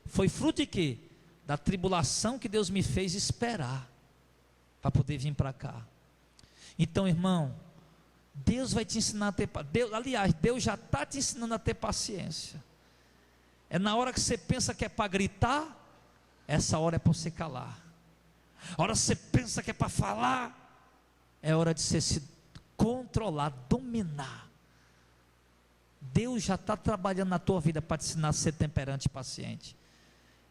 foi fruto de quê? Da tribulação que Deus me fez esperar, para poder vir para cá. Então, irmão, Deus vai te ensinar a ter paciência. Aliás, Deus já está te ensinando a ter paciência. É na hora que você pensa que é para gritar, essa hora é para você calar. A hora que você pensa que é para falar, é hora de você se controlar, dominar. Deus já está trabalhando na tua vida para te ensinar a ser temperante e paciente.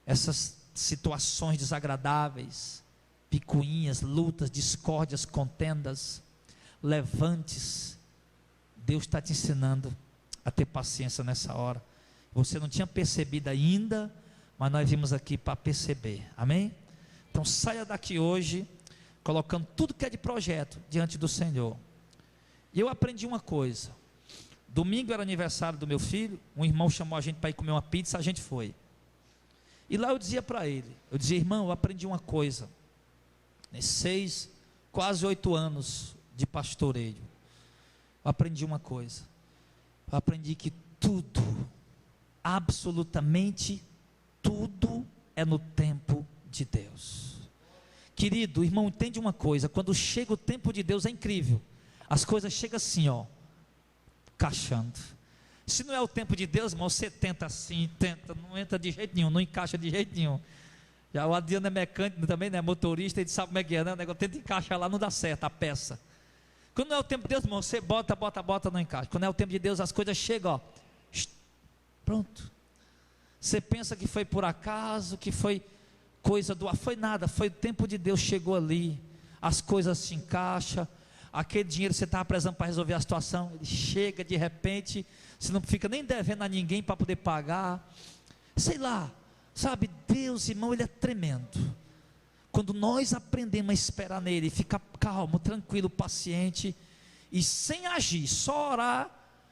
Essas situações desagradáveis, picuinhas, lutas, discórdias, contendas, levantes, Deus está te ensinando a ter paciência nessa hora. Você não tinha percebido ainda, mas nós vimos aqui para perceber, amém? Então saia daqui hoje, colocando tudo que é de projeto diante do Senhor. E eu aprendi uma coisa. Domingo era aniversário do meu filho, um irmão chamou a gente para ir comer uma pizza, a gente foi. E lá eu dizia para ele, irmão, eu aprendi uma coisa, nesses 6, quase 8 anos de pastoreio, eu aprendi uma coisa, eu aprendi que tudo, absolutamente tudo é no tempo de Deus. Querido, irmão, entende uma coisa, quando chega o tempo de Deus é incrível, as coisas chegam assim, encaixando. Se não é o tempo de Deus, irmão, você tenta assim, não entra de jeito nenhum, não encaixa de jeito nenhum. Já o Adriano é mecânico também, né, motorista, ele sabe como é que é, né? O negócio tenta encaixar lá, não dá certo a peça. Quando não é o tempo de Deus, irmão, você bota, não encaixa. Quando é o tempo de Deus, as coisas chegam, pronto. Você pensa que foi por acaso, que foi coisa foi nada, foi o tempo de Deus, chegou ali, as coisas se encaixam, aquele dinheiro que você estava precisando para resolver a situação, ele chega de repente, você não fica nem devendo a ninguém para poder pagar, sei lá, sabe, Deus, irmão, Ele é tremendo. Quando nós aprendemos a esperar nele, ficar calmo, tranquilo, paciente, e sem agir, só orar,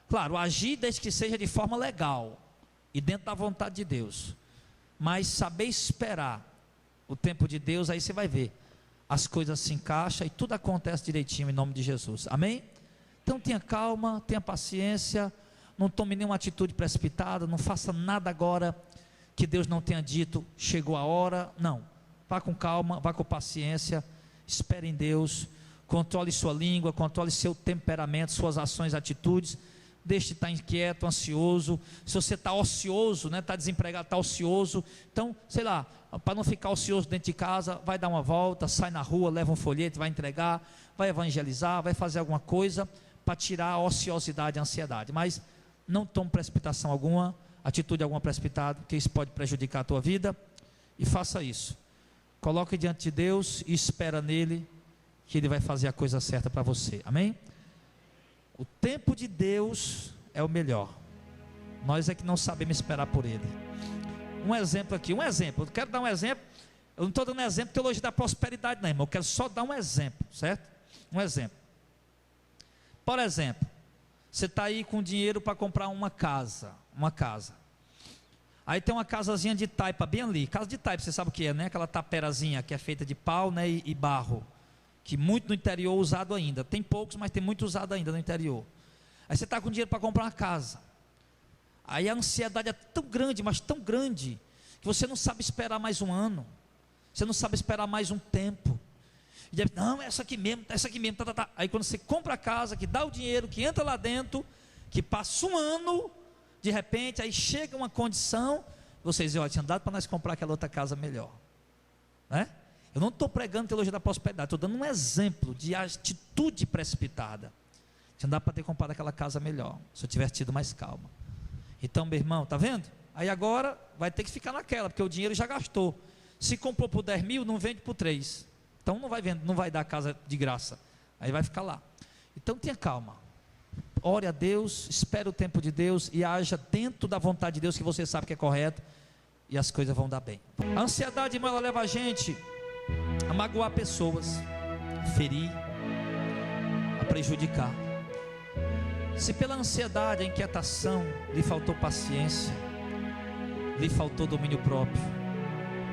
claro, agir desde que seja de forma legal, e dentro da vontade de Deus, mas saber esperar o tempo de Deus, aí você vai ver, as coisas se encaixam e tudo acontece direitinho em nome de Jesus, amém? Então tenha calma, tenha paciência, não tome nenhuma atitude precipitada, não faça nada agora que Deus não tenha dito, chegou a hora, não, vá com calma, vá com paciência, espere em Deus, controle sua língua, controle seu temperamento, suas ações, atitudes, deixe de estar inquieto, ansioso. Se você está ocioso, né, está desempregado, está ocioso, então, sei lá, para não ficar ocioso dentro de casa, vai dar uma volta, sai na rua, leva um folheto, vai entregar, vai evangelizar, vai fazer alguma coisa para tirar a ociosidade, a ansiedade, mas não tome precipitação alguma, atitude alguma precipitada, porque isso pode prejudicar a tua vida, e faça isso, coloque diante de Deus e espera nele, que Ele vai fazer a coisa certa para você, amém? O tempo de Deus é o melhor, nós é que não sabemos esperar por Ele. Um exemplo aqui, eu quero dar um exemplo, eu não estou dando exemplo de teologia da prosperidade não, irmão, eu quero só dar um exemplo, certo? Um exemplo, por exemplo, você está aí com dinheiro para comprar uma casa, aí tem uma casazinha de taipa bem ali, casa de taipa, você sabe o que é, né? Aquela taperazinha que é feita de pau, né, e barro, que muito no interior usado ainda, tem poucos, mas tem muito usado ainda no interior. Aí você está com dinheiro para comprar uma casa, aí a ansiedade é tão grande, mas tão grande, que você não sabe esperar mais um ano, você não sabe esperar mais um tempo, e aí, não, essa aqui mesmo, tá. Aí quando você compra a casa, que dá o dinheiro, que entra lá dentro, que passa um ano, de repente, aí chega uma condição, vocês dizem, olha, tinha dado para nós comprar aquela outra casa melhor, né? Eu não estou pregando teologia da prosperidade, estou dando um exemplo de atitude precipitada. Tinha dado para ter comprado aquela casa melhor, se eu tivesse tido mais calma. Então, meu irmão, está vendo? Aí agora vai ter que ficar naquela, porque o dinheiro já gastou. Se comprou por 10 mil, não vende por 3. Então não vai dar a casa de graça. Aí vai ficar lá. Então tenha calma. Ore a Deus, espere o tempo de Deus e haja dentro da vontade de Deus, que você sabe que é correto, e as coisas vão dar bem. A ansiedade, irmão, ela leva a gente a magoar pessoas, a ferir, a prejudicar. Se pela ansiedade, a inquietação, lhe faltou paciência, lhe faltou domínio próprio,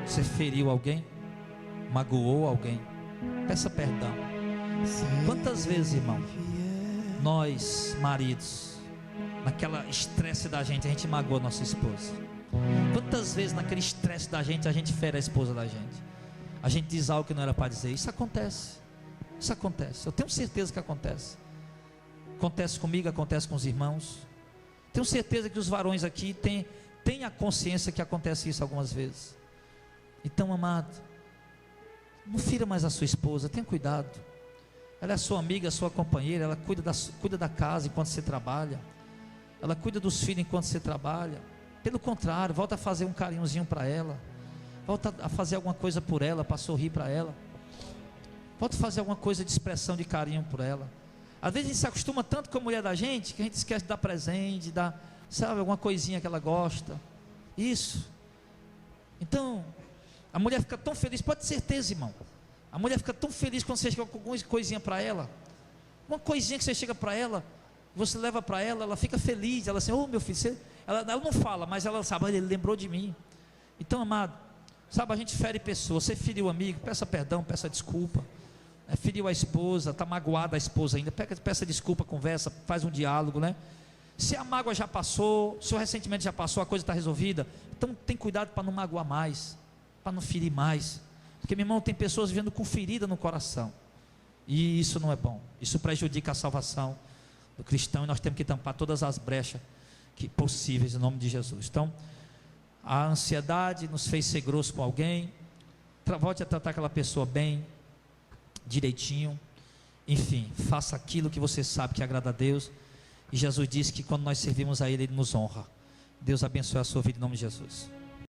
você feriu alguém, magoou alguém, peça perdão. Quantas vezes, irmão, nós, maridos, naquela estresse da gente, a gente magoa a nossa esposa? Quantas vezes naquele estresse da gente, a gente fere a esposa da gente? A gente diz algo que não era para dizer. Isso acontece, eu tenho certeza que acontece. Acontece comigo, acontece com os irmãos. Tenho certeza que os varões aqui têm a consciência que acontece isso algumas vezes. Então, amado, não fira mais a sua esposa, tenha cuidado. Ela é sua amiga, sua companheira, ela cuida da casa enquanto você trabalha, ela cuida dos filhos enquanto você trabalha. Pelo contrário, volta a fazer um carinhozinho para ela, volta a fazer alguma coisa por ela, para sorrir para ela, volta a fazer alguma coisa de expressão de carinho por ela. Às vezes a gente se acostuma tanto com a mulher da gente, que a gente esquece de dar presente, de dar, sabe, alguma coisinha que ela gosta. Isso. Então, a mulher fica tão feliz, pode ter certeza, irmão. A mulher fica tão feliz quando você chega com alguma coisinha para ela. Uma coisinha que você chega para ela, você leva para ela, ela fica feliz. Ela assim, meu filho, ela não fala, mas ela sabe, ele lembrou de mim. Então, amado, sabe, a gente fere pessoas. Você feriu o amigo, peça perdão, peça desculpa. Feriu a esposa, está magoada a esposa ainda, peça desculpa, conversa, faz um diálogo, né? Se a mágoa já passou, se o ressentimento já passou, a coisa está resolvida, então tem cuidado para não magoar mais, para não ferir mais, porque, meu irmão, tem pessoas vivendo com ferida no coração, e isso não é bom, isso prejudica a salvação do cristão, e nós temos que tampar todas as brechas possíveis, em nome de Jesus. Então, a ansiedade nos fez ser grosso com alguém, volte a tratar aquela pessoa bem, direitinho, enfim, faça aquilo que você sabe que agrada a Deus, e Jesus disse que quando nós servimos a Ele, Ele nos honra. Deus abençoe a sua vida em nome de Jesus.